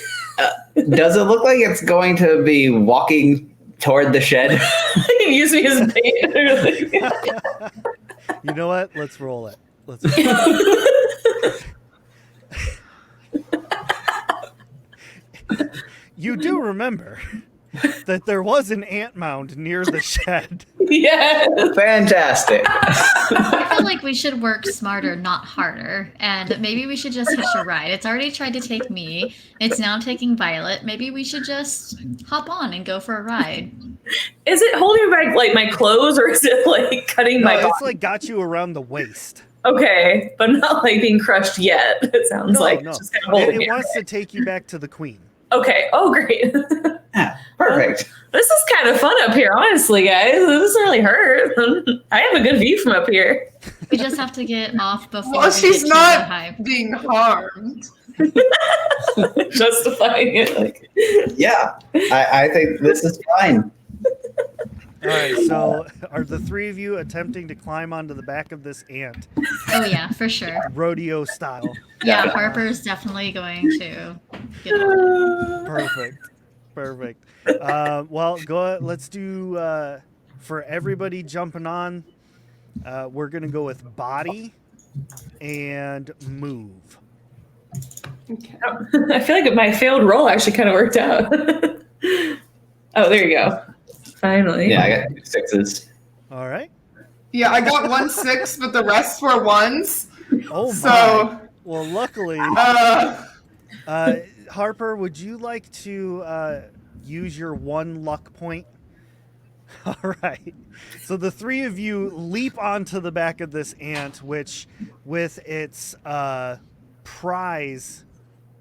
Does it look like it's going to be walking toward the shed? You can use me as bait. You know what? Let's roll it. Let's roll it. You do remember that there was an ant mound near the shed. Yes. Fantastic. I feel like we should work smarter, not harder. And maybe we should just hitch a ride. It's already tried to take me. It's now taking Violet. Maybe we should just hop on and go for a ride. Is it holding back like my clothes, or is it like cutting No, my body? it's like got you around the waist. Okay, but not like being crushed yet. It sounds like it's just kind of holding It me. wants to take you back to the queen. Okay. Oh, great. Yeah, perfect. This is kind of fun up here, honestly, guys. It doesn't really hurt. I have a good view from up here. We just have to get off before Well, we she's get to not the hive. being harmed. Justifying it. Like, Yeah, I think this is fine. All right, so are the three of you attempting to climb onto the back of this ant, Oh yeah, for sure. rodeo style? Yeah, Harper's definitely going to get on. Perfect. Well, go. Let's do for everybody jumping on. We're gonna go with body and move. Okay. I feel like my failed roll actually kind of worked out. Oh, there you go. Finally. Yeah, I got 2 sixes. All right. Yeah, I got 1 6, but the rest were ones. Oh my. So, Well, luckily, Harper, would you like to use your 1 luck point? All right. So the three of you leap onto the back of this ant, which, with its prize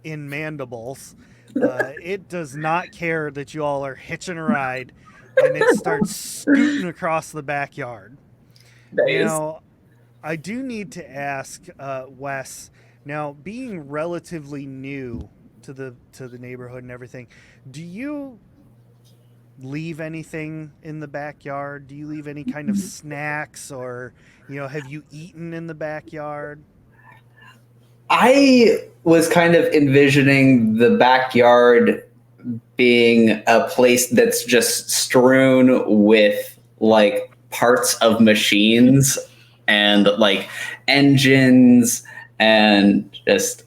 in mandibles, it does not care that you all are hitching a ride, and it starts scooting across the backyard. Nice. Now, I do need to ask Wes. Now, being relatively new to the neighborhood and everything, do you leave anything in the backyard? Do you leave any kind of snacks, or have you eaten in the backyard? I was kind of envisioning the backyard being a place that's just strewn with like parts of machines and like engines and just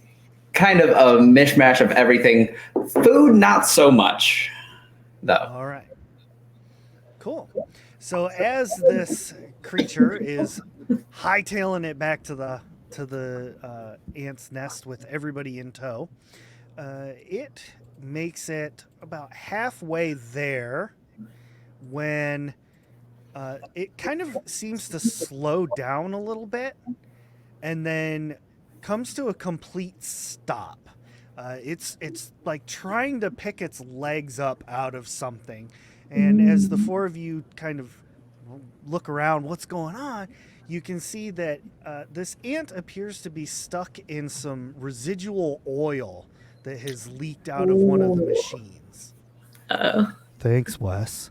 kind of a mishmash of everything. Food, not so much, though. All right. Cool. So as this creature is hightailing it back to the ant's nest with everybody in tow, it makes it about halfway there when it kind of seems to slow down a little bit and then comes to a complete stop. It's like trying to pick its legs up out of something. And as the four of you kind of look around, what's going on, you can see that this ant appears to be stuck in some residual oil that has leaked out of one of the machines. Oh. Thanks, Wes.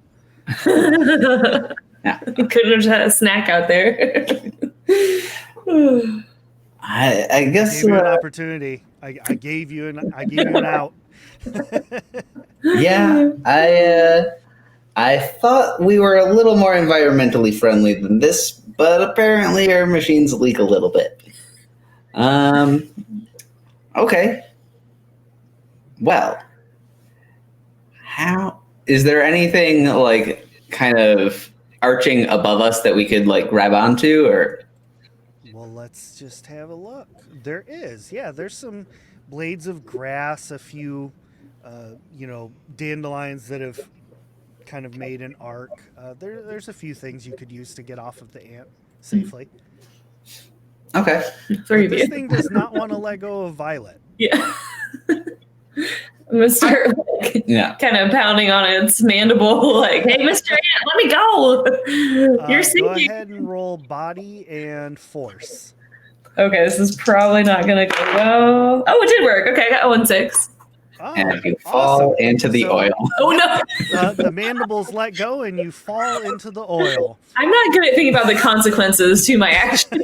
You couldn't have had a snack out there. I guess Gave you an opportunity. I gave you an out. Yeah, I thought we were a little more environmentally friendly than this, but apparently our machines leak a little bit. Okay. Well, how is there anything like kind of arching above us that we could like grab onto, or? Well, let's just have a look. There is, yeah. There's some blades of grass, a few, dandelions that have kind of made an arc. There's a few things you cod use to get off of the ant safely. Okay. But this thing does not want to let go of Violet. Yeah. I'm gonna start kind of pounding on its mandible, like, "Hey, Mr. Ant, let me go. You're Go sinking." ahead and roll body and force. Okay, this is probably not gonna go well. Oh, it did work. Okay, I got 1-6. Oh, And you awesome. fall into the So, oil. Oh no. The mandibles let go and you fall into the oil. I'm not good at thinking about the consequences to my actions.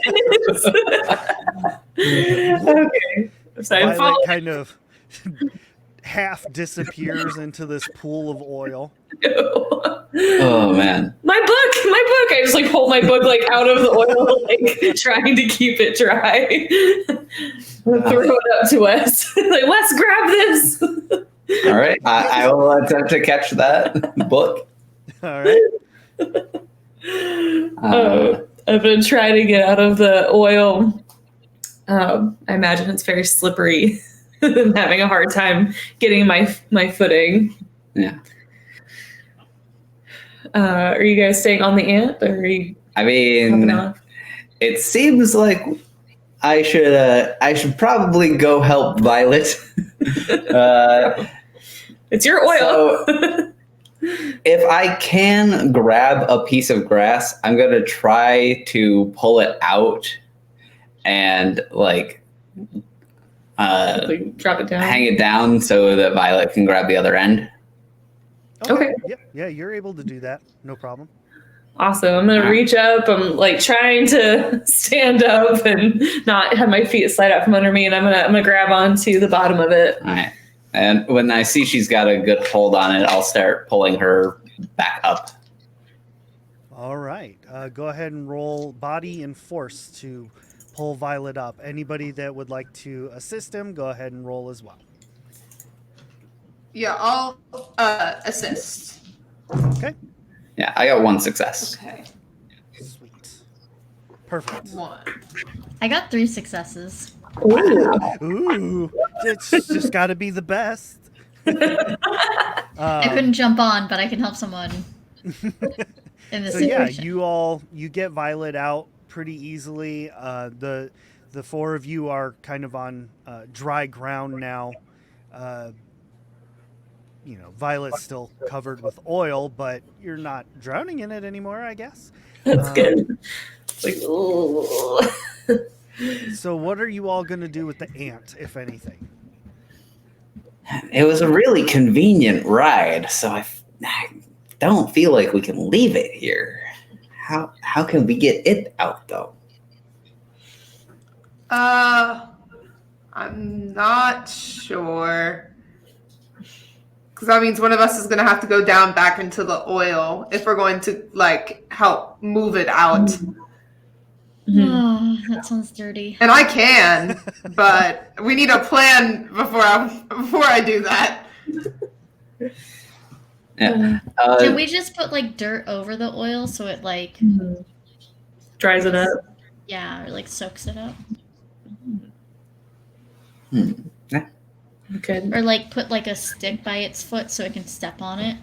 Okay. So I fall. Violet kind of half disappears into this pool of oil. Oh man. My book. I just like hold my book like out of the oil, like trying to keep it dry. Throw it up to Wes. Like, Wes, grab this. All right. I will attempt to catch that book. All right. I've been trying to get out of the oil. I imagine it's very slippery. I'm having a hard time getting my footing. Yeah. Are you guys staying on the ant, or are you I hopping mean, off? it seems like I should probably go help Violet. It's your oil. So, if I can grab a piece of grass, I'm gonna try to pull it out and like Like, drop it down. hang it down so that Violet can grab the other end. Okay. Yeah, you're able to do that. No problem. Awesome. I'm gonna reach up. I'm like trying to stand up and not have my feet slide out from under me, and I'm gonna grab onto the bottom of it. All right. And when I see she's got a good hold on it, I'll start pulling her back up. All right. Go ahead and roll body and force to pull Violet up. Anybody that would like to assist him, go ahead and roll as well. Yeah, I'll assist. Okay. Yeah, I got one success. Okay. Sweet. Perfect. 1. I got 3 successes. Ooh, it's just got to be the best. I couldn't jump on, but I can help someone in this So yeah, situation. you get Violet out pretty easily. The four of you are kind of on dry ground now. Violet's still covered with oil, but you're not drowning in it anymore, I guess. That's good. It's like, ooh. So what are you all going to do with the ant, if anything? It was a really convenient ride, so I don't feel like we can leave it here. How can we get it out though? I'm not sure. Because that means one of us is going to have to go down back into the oil if we're going to like help move it out. Oh, that sounds dirty. And I can, but we need a plan before I do that. Yeah. Can we just put like dirt over the oil so it like Dries it up. or like soaks it up? Yeah. Good. Or like put like a stick by its foot so it can step on it?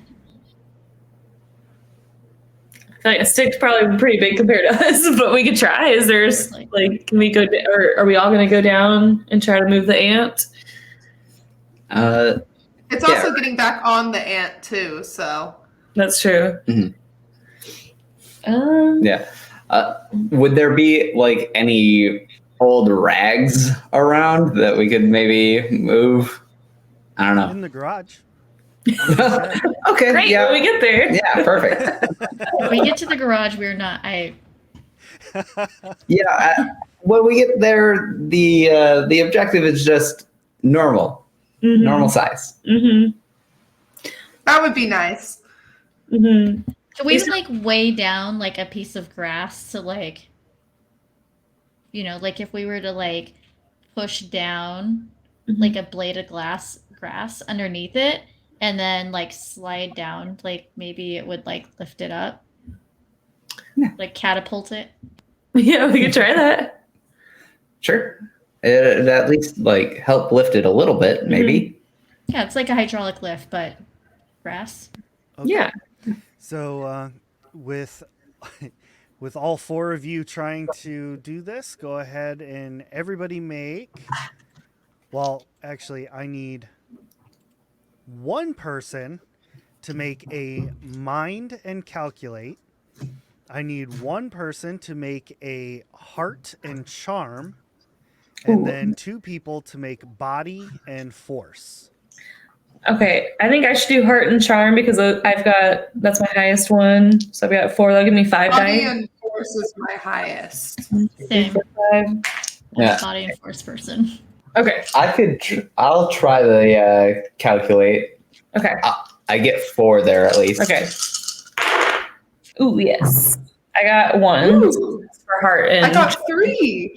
I feel like a stick's probably pretty big compared to us, but we could try. Is there's like, can we go, or are we all going to go down and try to move the ant? It's also getting back on the ant too, so. That's true. Mhm. Yeah. Would there be like any old rags around that we could maybe move? I don't know. In the garage. Okay. Great. Yeah. When we get there. Yeah. Perfect. When we get to the garage, we're not. When we get there, the objective is just normal size. Mm-hmm. That would be nice. Mm-hmm. Can we like weigh down like a piece of grass to like, like if we were to like push down like a blade of grass underneath it and then like slide down, like maybe it would like lift it up, like catapult it. Yeah, we could try that. Sure. It at least like help lift it a little bit, maybe. Yeah, it's like a hydraulic lift, but grass. Okay. Yeah. So with all four of you trying to do this, go ahead and everybody make. Well, actually, I need one person to make a mind and calculate. I need one person to make a heart and charm. And then two people to make body and force. Okay, I think I should do heart and charm because that's my highest one. So I've got 4. That'll give me 5 Body dice. and force is my highest. Same. 5. Yeah. Body and force person. Okay. I'll try the calculate. Okay. I get 4 there at least. Okay. Ooh, yes. I got 1 Ooh, for heart and I got 3.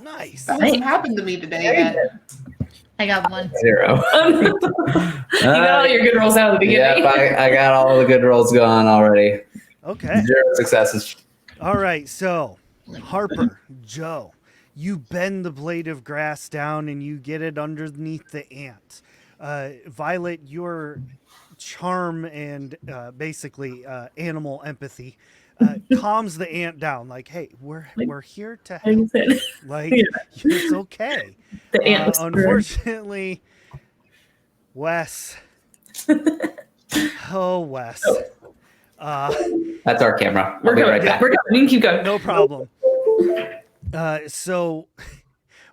Nice. That hasn't happened to me today yet. I got 1. 0. You got all your good rolls out at the beginning. Yep, I got all the good rolls going already. Okay. 0 successes. All right. So, Harper, Joe, you bend the blade of grass down and you get it underneath the ant. Violet, your charm and basically animal empathy calms the ant down. Like, hey, we're here to help. Like, it's okay. The ant unfortunately, Wes. Oh, Wes. That's our camera. We're I'll be going. right back. We're going. We can keep going. No problem. So,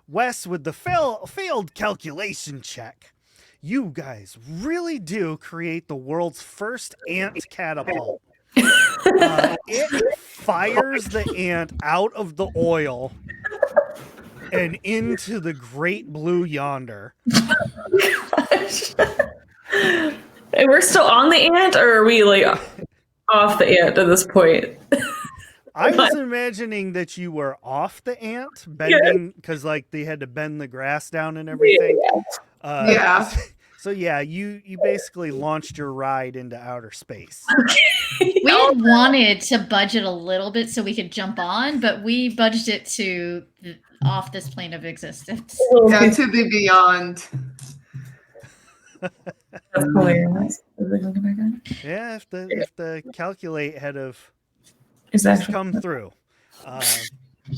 Wes, with the failed calculation check, you guys really do create the world's first ant catapult. It fires the ant out of the oil and into the great blue yonder. And we're still on the ant, or are we like off the ant at this point? I was imagining that you were off the ant, bending, because like they had to bend the grass down and everything. Yeah. So yeah, you basically launched your ride into outer space. We had wanted to budget a little bit so we could jump on, but we budgeted it to off this plane of existence. Yeah, to the beyond. That's hilarious. Yeah, if the calculate had have Is just that come through.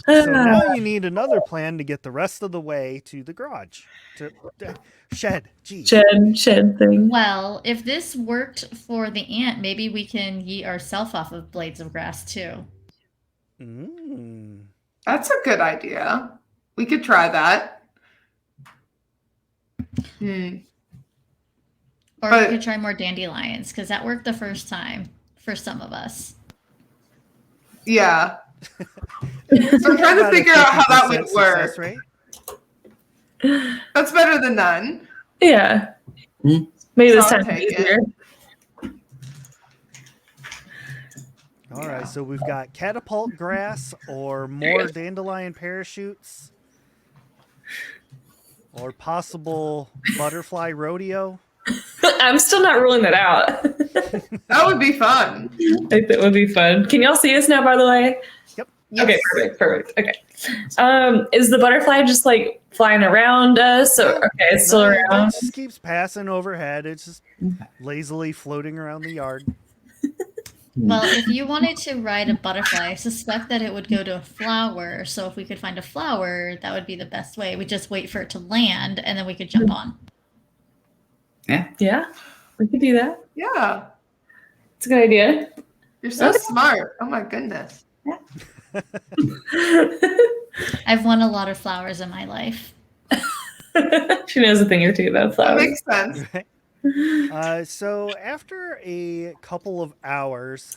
So now you need another plan to get the rest of the way to the garage. To shed. Geez. shed thing? Well, if this worked for the ant, maybe we can yeet ourselves off of blades of grass too. That's a good idea. We could try that. Or But- we could try more dandelions, because that worked the first time for some of us. Yeah. So I'm trying to About a figure out how that 50% would success work. rate. That's better than none. Yeah. Hmm. Maybe So this I'll time take it. easier. All right, so we've got catapult grass or more dandelion parachutes or possible butterfly rodeo. I'm still not ruling that out. That would be fun. I think that would be fun. Can y'all see us now, by the way? Yep. Okay, perfect. Okay. Is the butterfly just like flying around us? Or, okay, it's still No, it around. just keeps passing overhead. It's just lazily floating around the yard. Well, if you wanted to ride a butterfly, I suspect that it would go to a flower. So if we could find a flower, that would be the best way. We just wait for it to land, and then we could jump on. Yeah, we could do that. Yeah. It's a good idea. You're so Okay. smart. Oh my goodness. I've won a lot of flowers in my life. She knows a thing or two about That flowers. makes sense. So after a couple of hours,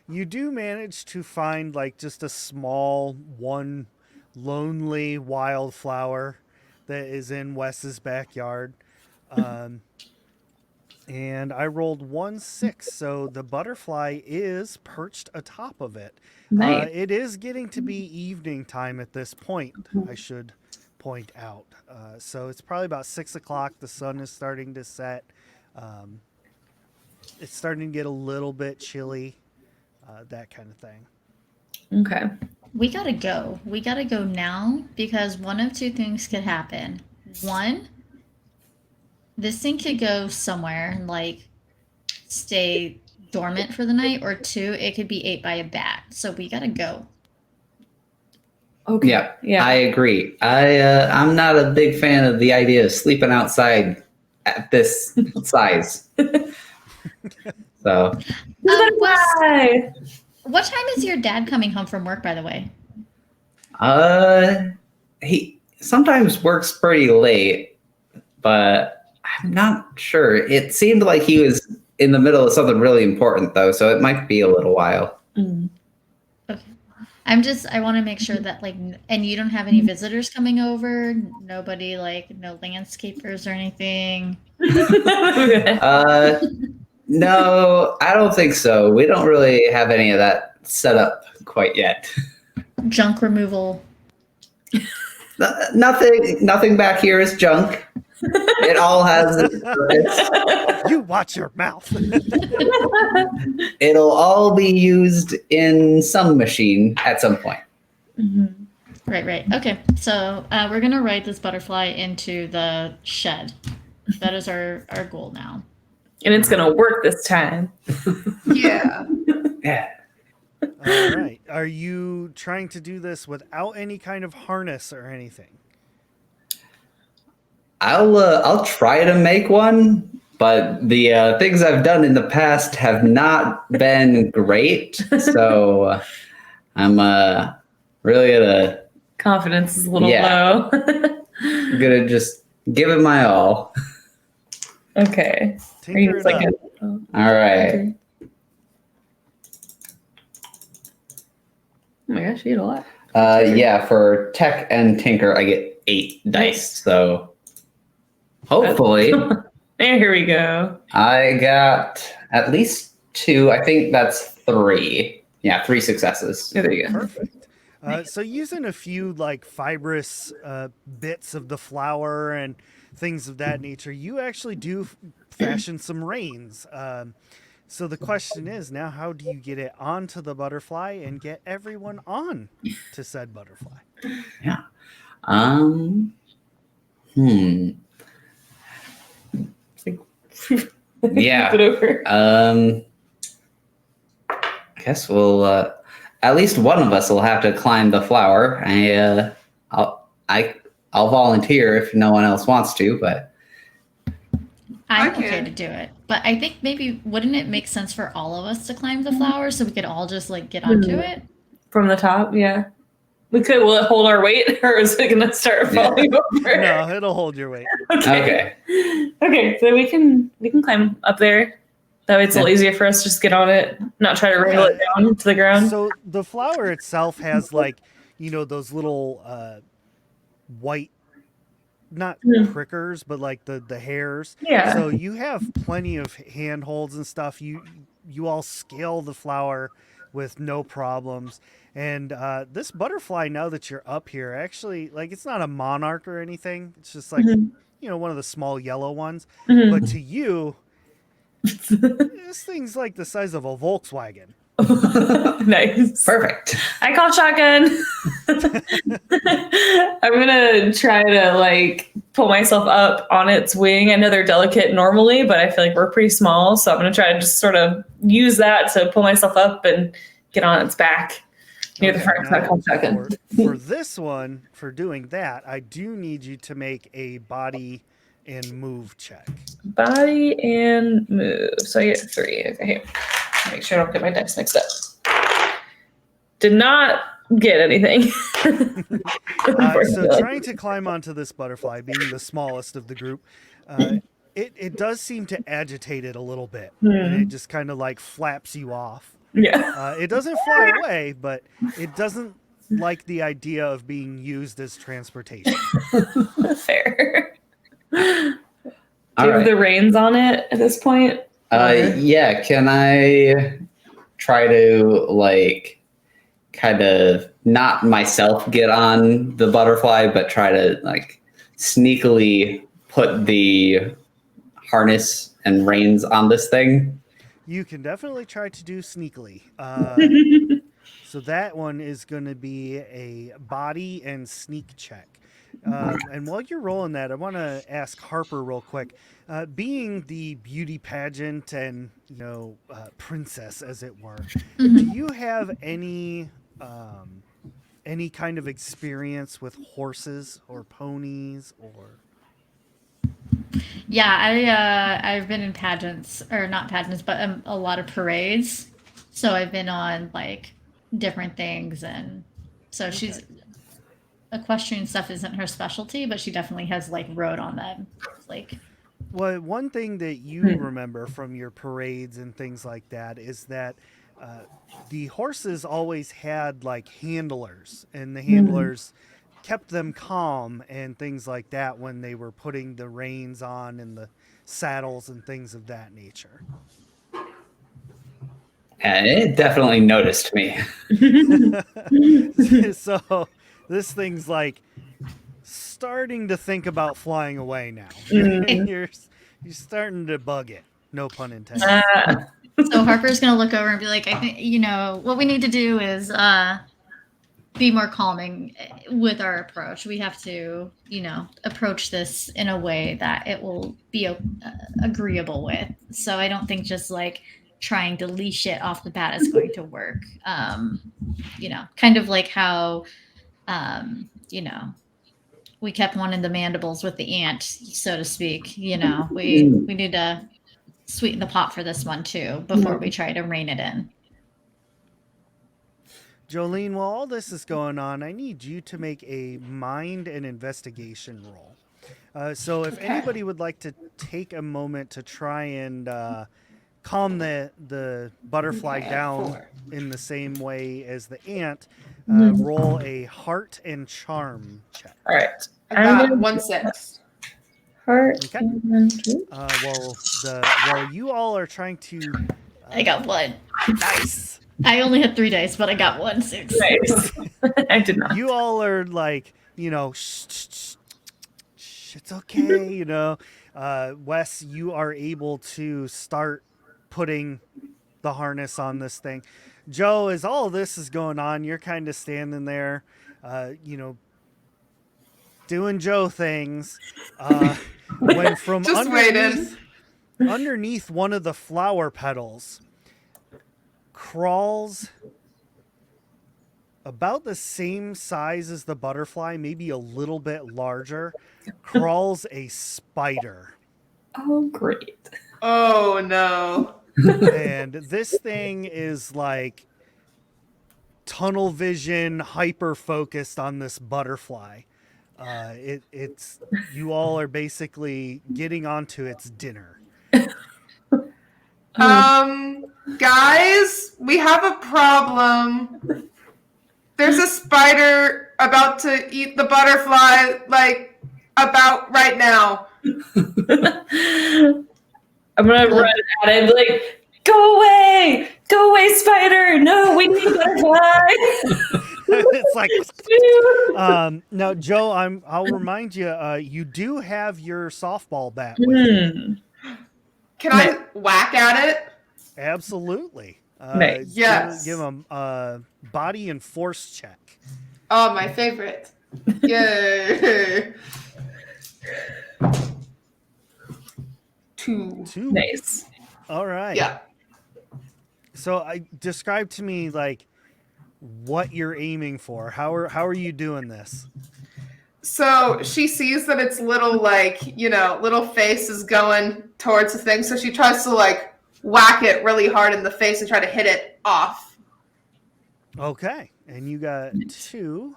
you do manage to find like just a small one lonely wildflower that is in Wes's backyard. And I rolled 1-6, so the butterfly is perched atop of it. Nice. It is getting to be evening time at this point, I should point out. So it's probably about 6 o'clock. The sun is starting to set. It's starting to get a little bit chilly, that kind of thing. Okay. We gotta go. We gotta go now because one of two things could happen. One, this thing could go somewhere and like stay dormant for the night, or two, it could be ate by a bat. So we gotta go. Okay. Yeah, Yeah. I agree. I'm not a big fan of the idea of sleeping outside at this size. So Wes, Bye. what time is your dad coming home from work, by the way? he sometimes works pretty late, but I'm not sure. It seemed like he was in the middle of something really important though, so it might be a little while. Mm. Okay. I want to make sure that like, and you don't have any visitors coming over? Nobody, like, no landscapers or anything? No, I don't think so. We don't really have any of that set up quite yet. Junk removal. Nothing back here is junk. It all has its purpose. You watch your mouth. It'll all be used in some machine at some point. Mhm. Right. Okay. So we're gonna ride this butterfly into the shed. That is our goal now. And it's gonna work this time. Yeah. Yeah. All right. Are you trying to do this without any kind of harness or anything? I'll try to make one, but the things I've done in the past have not been great. So I'm really Confidence is a little Yeah. low. gonna just give it my all. Okay. Are Tinker you it just like up. All right. okay. Oh my gosh, you ate a lot. Yeah, for tech and tinker, I get 8 dice. So hopefully Here we go. I got at least 2. I think that's 3. Yeah, 3 successes. Yeah, there you go. Perfect. So using a few like fibrous bits of the flower and things of that nature, you actually do fashion some reins. So the question is now, how do you get it onto the butterfly and get everyone on to said butterfly? Yeah. Yeah. Flip it over. Guess we'll at least one of us will have to climb the flower. I'll volunteer if no one else wants to, but I'm I okay can. to do it, but I think maybe wouldn't it make sense for all of us to climb the flower so we could all just like get onto it? From the top, yeah. We could. Will it hold our weight, or is it gonna start falling over? No, it'll hold your weight. Okay. Okay. So we can climb up there. That way it's a little easier for us to just get on it, not try to wrangle it down to the ground. So the flower itself has like, those little white, not prickers, but like the hairs. Yeah. So you have plenty of handholds and stuff. You all scale the flower with no problems. And this butterfly, now that you're up here, actually, like, it's not a monarch or anything. It's just like, one of the small yellow ones. But to you, this thing's like the size of a Volkswagen. Nice. Perfect. I call shotgun. I'm gonna try to like pull myself up on its wing. I know they're delicate normally, but I feel like we're pretty small, so I'm gonna try to just sort of use that to pull myself up and get on its back near the front. So I call shotgun. For this one, for doing that, I do need you to make a body and move check. Body and move. So I get 3. Okay, here. Make sure I don't get my dice mixed up. Did not get anything. So trying to climb onto this butterfly, being the smallest of the group, it does seem to agitate it a little bit. And it just kind of like flaps you off. Yeah. It doesn't fly away, but it doesn't like the idea of being used as transportation. Fair. Do you All have right. the reins on it at this point? Yeah, can I try to like kind of not myself get on the butterfly, but try to like sneakily put the harness and reins on this thing? You can definitely try to do sneakily. So that one is going to be a body and sneak check. And while you're rolling that, I want to ask Harper real quick. Being the beauty pageant and princess, as it were, do you have any kind of experience with horses or ponies or? Yeah, I've been in pageants, or not pageants, but a lot of parades. So I've been on like different things, and so she's equestrian stuff isn't her specialty, but she definitely has like rode on them. Like, well, one thing that you remember from your parades and things like that is that the horses always had like handlers, and the handlers kept them calm and things like that when they were putting the reins on and the saddles and things of that nature. And it definitely noticed me. So this thing's like starting to think about flying away now. You're starting to bug it. No pun intended. so Harper's gonna look over and be like, I think what we need to do is be more calming with our approach. We have to, approach this in a way that it will be agreeable with. So I don't think just like trying to leash it off the bat is going to work. Kind of like how, we kept one in the mandibles with the ant, so to speak. We need to sweeten the pot for this one too before we try to rein it in. Jolene, while all this is going on, I need you to make a mind and investigation roll. So if anybody would like to take a moment to try and calm the butterfly down in the same way as the ant, roll a heart and charm check. All right. I got 1 6. Heart. Okay. While you all are trying to, I got 1. nice. I only had 3 dice, but I got 1 6. Nice. I did not. You all are like, shh, it's okay, Wes, you are able to start putting the harness on this thing. Joe, as all of this is going on, you're kind of standing there, doing Joe things. When from Just underneath one of the flower petals crawls about the same size as the butterfly, maybe a little bit larger, crawls a spider. Oh, great. Oh, no. And this thing is like tunnel vision, hyper focused on this butterfly. It's you all are basically getting onto its dinner. Guys, we have a problem. There's a spider about to eat the butterfly, like, about right now. I'm gonna run at it and be like, go away, spider! No, we need butterfly. It's like now, Joe. I'll remind you. You do have your softball bat with you. Can I whack at it? Absolutely. Nice. Yes. Give them body and force check. Oh, my favorite. Yay. 2. Nice. All right. Yeah. So describe to me like what you're aiming for. How are you doing this? So she sees that its little, like, little face is going towards the thing. So she tries to, like, whack it really hard in the face and try to hit it off. Okay. And you got 2.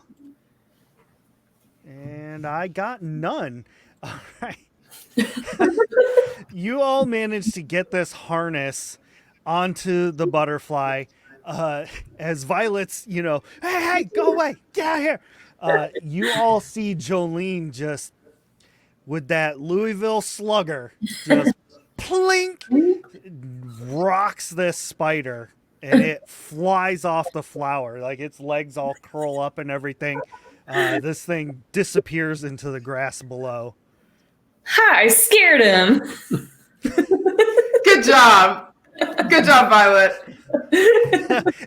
And I got none. All right. You all managed to get this harness onto the butterfly. As Violet's, hey, go away, get out of here. You all see Jolene just with that Louisville slugger just plink rocks this spider and it flies off the flower. Like its legs all curl up and everything. This thing disappears into the grass below. Ha! I scared him. Good job. Good job, Violet.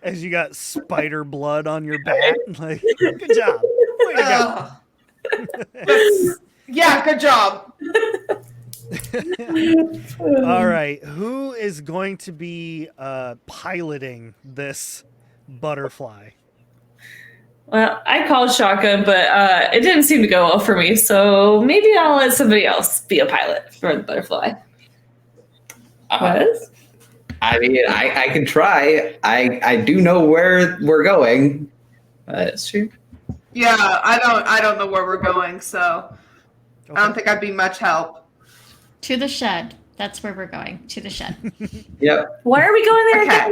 As you got spider blood on your back. Like, good job. Way to go. Yeah, good job. All right. Who is going to be piloting this butterfly? Well, I called shotgun, but it didn't seem to go well for me. So maybe I'll let somebody else be a pilot for the butterfly. What? I mean, I can try. I do know where we're going. That's true. Yeah, I don't know where we're going, so I don't think I'd be much help. To the shed. That's where we're going. To the shed. Yep. Why are we going there Okay.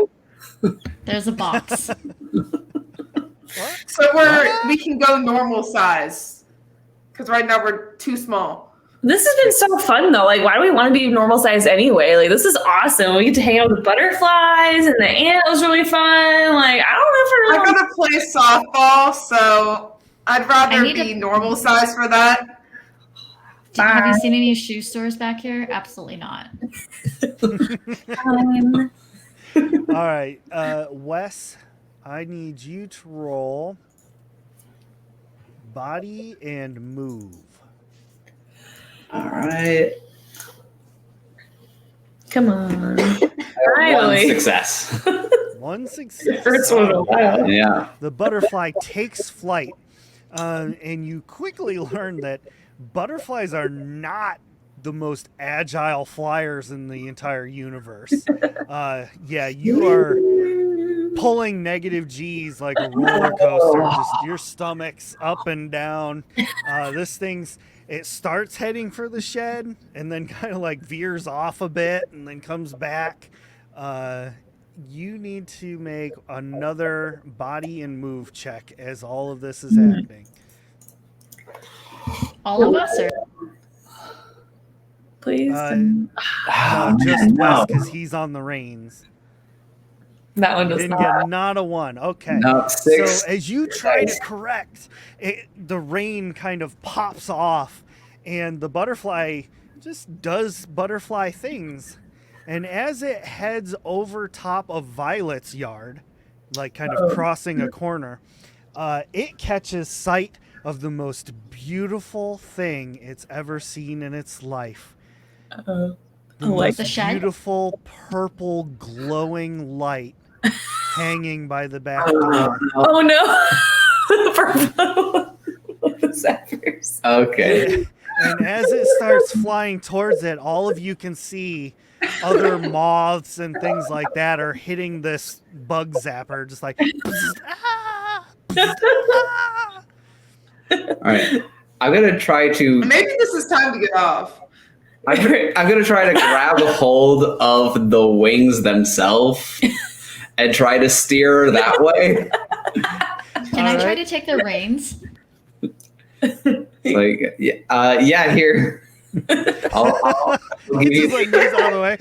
again? There's a box. So we can go normal size. Because right now we're too small. This has been so fun though. Like, why do we want to be normal size anyway? Like, this is awesome. We get to hang out with the butterflies, and the ant was really fun. Like, I don't know I'm if gonna play softball, so I'd rather be normal size for that. Have you seen any shoe stores back here? Absolutely not. All right. Wes, I need you to roll body and move. All right. come on. One Finally. success. One success. First one in a while. Yeah. The butterfly takes flight, and you quickly learn that butterflies are not the most agile flyers in the entire universe. Yeah, you are pulling negative G's like a roller coaster. Just your stomach's up and down. It starts heading for the shed and then kind of like veers off a bit and then comes back. You need to make another body and move check as all of this is happening. All of us are. Please. No, just Wes because he's on the reins. That one does Didn't not. get not a 1. Okay. No, 6. So as you try to correct, the rain kind of pops off, and the butterfly just does butterfly things. And as it heads over top of Violet's yard, like kind of crossing a corner, it catches sight of the most beautiful thing it's ever seen in its life. The most The shed? beautiful purple glowing light hanging by the back door. Oh no. The zephyrs. Okay. And as it starts flying towards it, all of you can see other moths and things like that are hitting this bug zapper, just like, ah! All right. I'm gonna try to. Maybe this is time to get off. I'm gonna try to grab a hold of the wings themselves and try to steer that way. Can I try to take the reins? Like, yeah, here. I'll give It's you just like moves out of the way.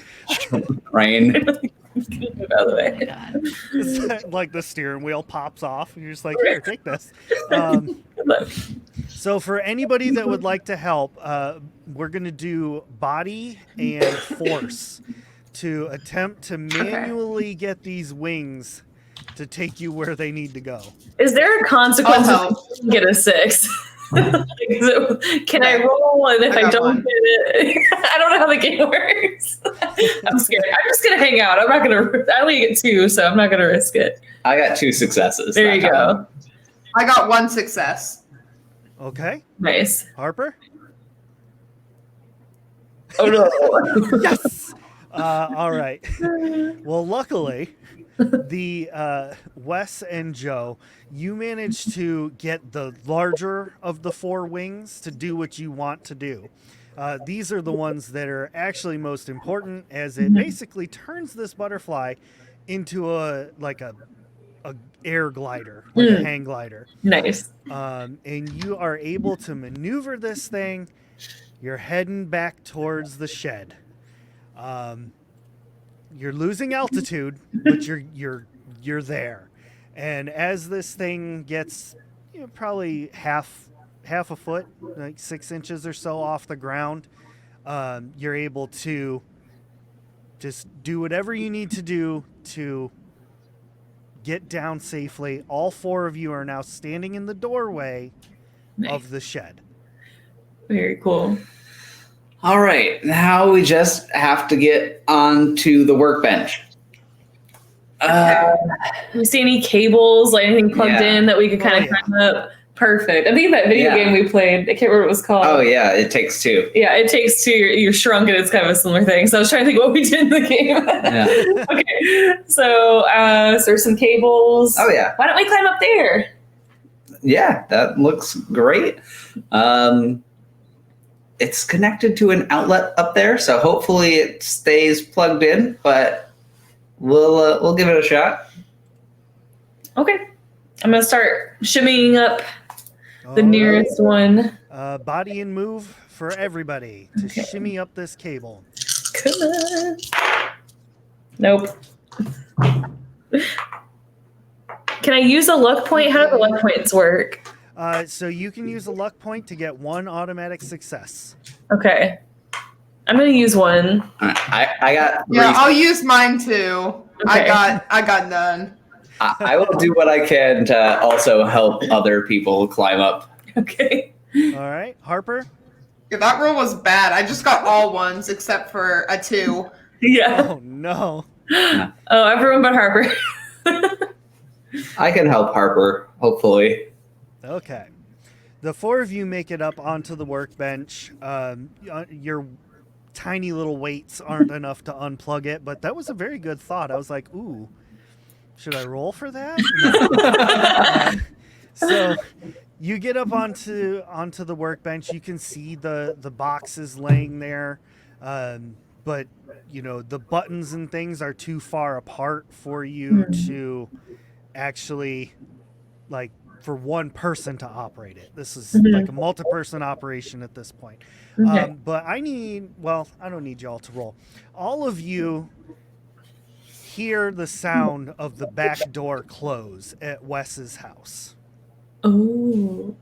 rain. Out of the Oh way. my god. It's like the steering wheel pops off, and you're just like, here, take this. Good luck. So for anybody that would like to help, we're going to do body and force to attempt to manually get these wings to take you where they need to go. Is there a consequence I'll if you get a 6? Can I roll? And if I I got don't one. get it, I don't know how the game works. I'm scared. I'm just gonna hang out. I'm not gonna. I only get 2, so I'm not gonna risk it. I got 2 successes. There that you time. go. I got 1 success. Okay, Nice. Harper? Oh no. Yes! All right. Well, luckily, the Wes and Joe, you managed to get the larger of the 4 wings to do what you want to do. These are the ones that are actually most important, as it basically turns this butterfly into a air glider, like a hang glider. Nice. And you are able to maneuver this thing. You're heading back towards the shed. You're losing altitude, but you're there. And as this thing gets, probably half a foot, like 6 inches or so off the ground, you're able to just do whatever you need to do to get down safely. All 4 of you are now standing in the doorway of the shed. Very cool. All right, now we just have to get onto the workbench. Do you see any cables, like anything plugged Yeah. in that we could kind of yeah. climb up? Perfect. I'm thinking that video Yeah. game we played. I can't remember what it was called. Oh yeah, it takes 2. Yeah, it takes 2. You're shrunk, and it's kind of a similar thing. So I was trying to think what we did in the game. Yeah. Okay, so there's some cables. Oh yeah. Why don't we climb up there? Yeah, that looks great. It's connected to an outlet up there, so hopefully it stays plugged in. But we'll give it a shot. Okay, I'm gonna start shimmying up the All nearest one. right. Body and move for everybody to Okay. shimmy up this cable. Come on. Nope. Can I use a luck point? How do the luck points work? So you can use a luck point to get 1 automatic success. Okay, I'm gonna use one. All right, I got 3. Yeah, I'll use mine too. Okay. I got none. I will do what I can to also help other people climb up. Okay. All right, Harper. Yeah, that roll was bad. I just got all 1s except for a 2. Yeah. Oh no. Oh, everyone but Harper. I can help Harper, hopefully. Okay. The 4 of you make it up onto the workbench. Your tiny little weights aren't enough to unplug it, but that was a very good thought. I was like, ooh, should I roll for that? No. So you get up onto the workbench. You can see the boxes laying there, but the buttons and things are too far apart for you to actually for one person to operate it. This is like a multi-person operation at this point. Okay. But I don't need y'all to roll. All of you hear the sound of the back door close at Wes's house. Oh.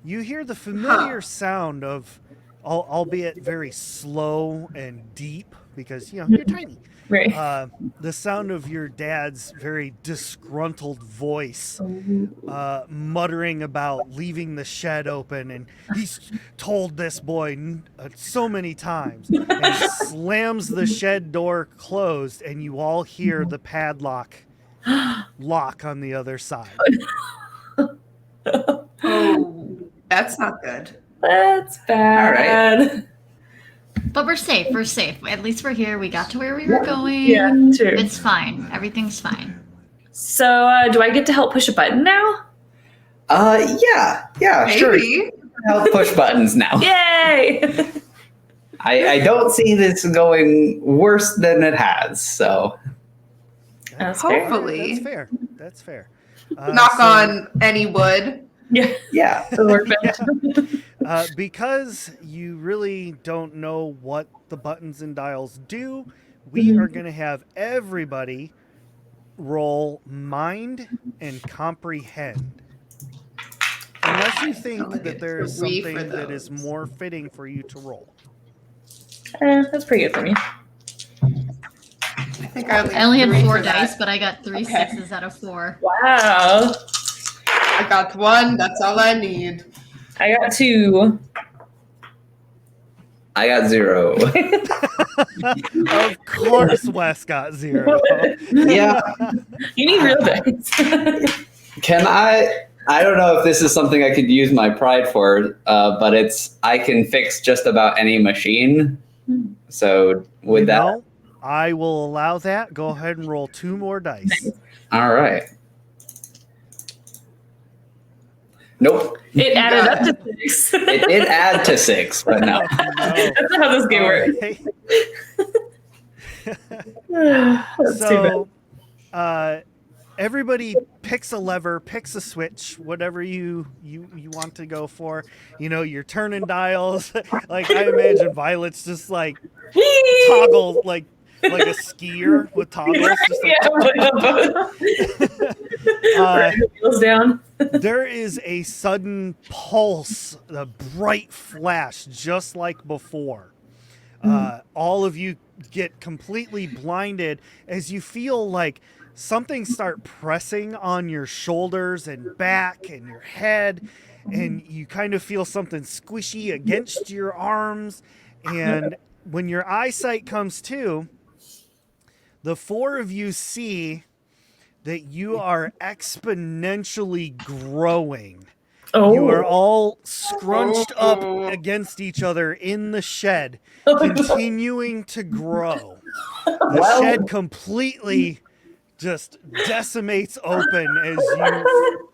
You hear the familiar sound of, albeit very slow and deep, because you're tiny. Right. The sound of your dad's very disgruntled voice, muttering about leaving the shed open, and he's told this boy so many times, and slams the shed door closed, and you all hear the padlock lock on the other side. Oh, that's not good. That's bad. But we're safe. We're safe. At least we're here. We got to where we were going. Yeah, true. It's fine. Everything's fine. So, do I get to help push a button now? Yeah, sure. Maybe. I'll push buttons now. Yay! I don't see this going worse than it has. So That's fair. Hopefully. That's fair. That's fair. Knock So, on any wood. Yeah. yeah. Because you really don't know what the buttons and dials do, we are going to have everybody roll mind and comprehend. Unless you think I'll that get there is 3 for something that is those. more fitting for you to roll. That's pretty good for me. I think I I only had 3 4 for that. dice, but I got 3 Okay. 6s out of 4. Wow. I got 1. That's all I need. I got 2. I got 0. Of course, Wes got 0. Yeah. You need real dice. Can I don't know if this is something I could use my pride for, but I can fix just about any machine. So with that, No, I will allow that. Go ahead and roll 2 more dice. all right. Nope. It added up to 6. It did add to 6, but no. No. That's not how this game works. Alright. That's too bad. Everybody picks a lever, picks a switch, whatever you want to go for. You know, you're turning dials. Like I imagine Violet's just like toggle like a skier with toggles. Just like, Right, wheels down. there is a sudden pulse, a bright flash, just like before. All of you get completely blinded as you feel like something start pressing on your shoulders and back and your head, and you kind of feel something squishy against your arms. And when your eyesight comes to, the 4 of you see that you are exponentially growing. Oh. You are all scrunched up against each other in the shed, continuing to grow. The shed completely just decimates open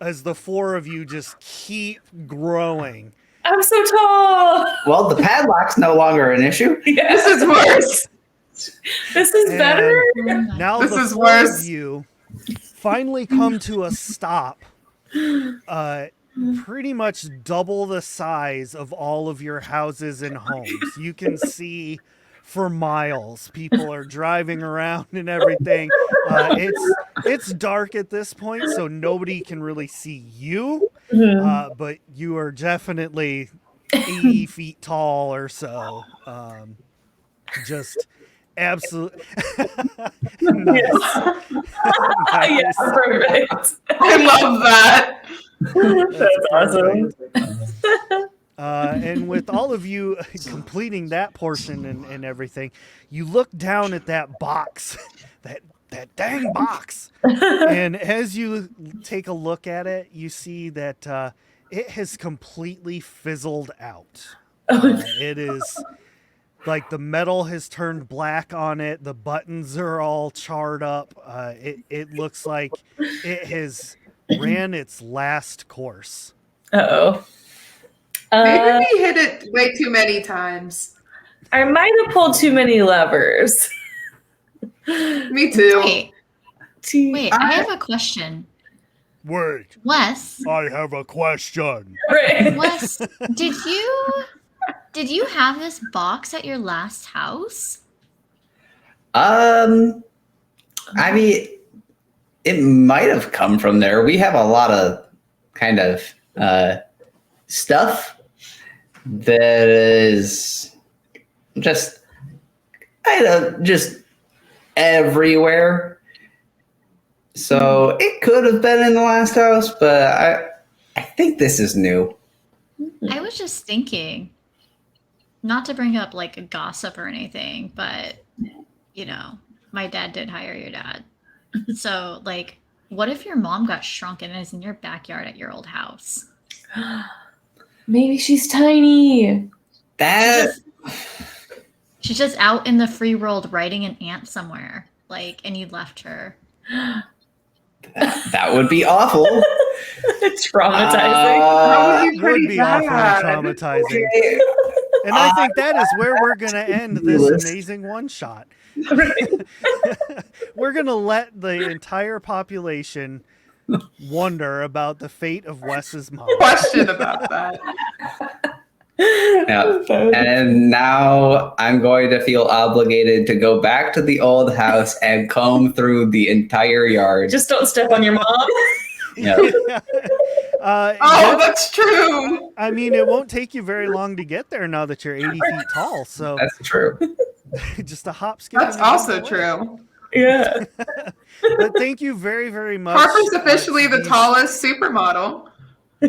as the 4 of you just keep growing. I'm so tall. Well, the padlock's no longer an issue. Yeah. This is worse. This is And better. now This the is 4 worse. of you finally come to a stop. Pretty much double the size of all of your houses and homes. You can see for miles. People are driving around and everything. It's dark at this point, so nobody can really see you. But you are definitely 80 feet tall or so. Just absolute. Nice. Yeah, perfect. I love that. That's awesome. And with all of you completing that portion and everything, you look down at that box, that dang box. And as you take a look at it, you see that it has completely fizzled out. It is like the metal has turned black on it. The buttons are all charred up. It looks like it has ran its last course. Uh-oh. Maybe we hit it way too many times. I might have pulled too many levers. Me too. Wait, I have a question. Wait, Wes, I have a question. Right. Wes, did you have this box at your last house? I mean, it might have come from there. We have a lot of kind of stuff that is just just everywhere. So it could have been in the last house, but I think this is new. I was just thinking, not to bring up like a gossip or anything, but you know, my dad did hire your dad. So like, what if your mom got shrunken and is in your backyard at your old house? Maybe she's tiny. That She's just out in the free world riding an ant somewhere, like, and you left her. That would be awful. Traumatizing. How Uh, would you Would hate be awful and that? traumatizing. okay. And I think that is where we're going to end this Fabulous. amazing one shot. We're going to let the entire population wonder about the fate of Wes's mom. Question about that. Yeah. And now I'm going to feel obligated to go back to the old house and comb through the entire yard. Just don't step on your mom. Yeah. Oh, that's true. I mean, it won't take you very long to get there now that you're 80 feet tall. So That's true. just a hop, skip. That's and a jump also away. true. Yeah. But thank you very, very much. Harper's officially the these- tallest supermodel.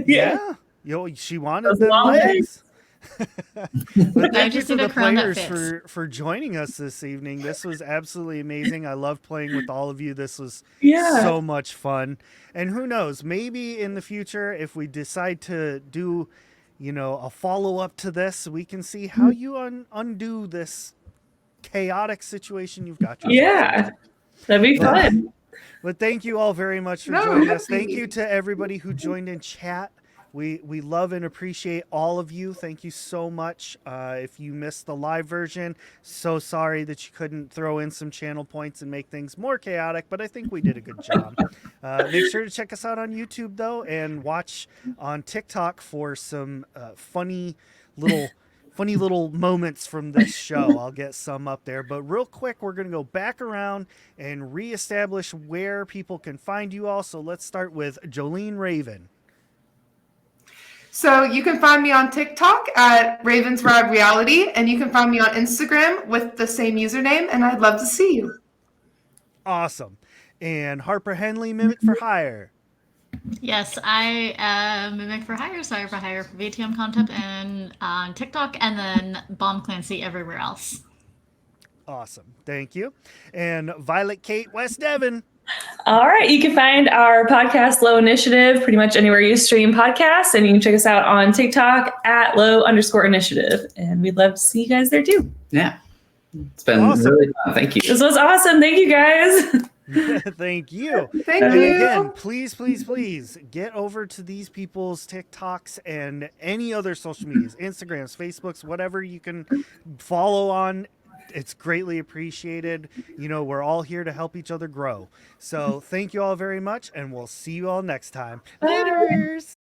Yeah. Yo, she wanted Those them long legs. But I thank you just to need a the crown that players fits. for joining us this evening. This was absolutely amazing. I loved playing with all of you. This was Yeah. so much fun. And who knows, maybe in the future, if we decide to do, a follow up to this, we can see how you undo this chaotic situation you've got yourself. Yeah. That'd be But- fun. But thank you all very much for No, joining us. happy. Thank you to everybody who joined in chat. We love and appreciate all of you. Thank you so much. If you missed the live version, so sorry that you couldn't throw in some channel points and make things more chaotic, but I think we did a good job. Make sure to check us out on YouTube, though, and watch on TikTok for some funny little moments from this show. I'll get some up there. But real quick, we're going to go back around and reestablish where people can find you all. So let's start with Jolene Raven. So you can find me on TikTok at Ravens Ride Reality, and you can find me on Instagram with the same username, and I'd love to see you. Awesome. And Harper Henley, Mimic for Hire. Yes, I am Mimic for Hire, Sire for Hire for VTM content and on TikTok, and then Bomb Clancy everywhere else. Awesome. Thank you. And Violet Kate West Devon. All right. You can find our podcast, Low Initiative, pretty much anywhere you stream podcasts. And you can check us out on TikTok at low_initiative. And we'd love to see you guys there too. Yeah. It's been Awesome. really fun. Thank you. This was awesome. Thank you guys. Thank you. Thank And you. again, please get over to these people's TikToks and any other social medias, Instagrams, Facebooks, whatever you can follow on. It's greatly appreciated. We're all here to help each other grow. So thank you all very much, and we'll see you all next time. Laters.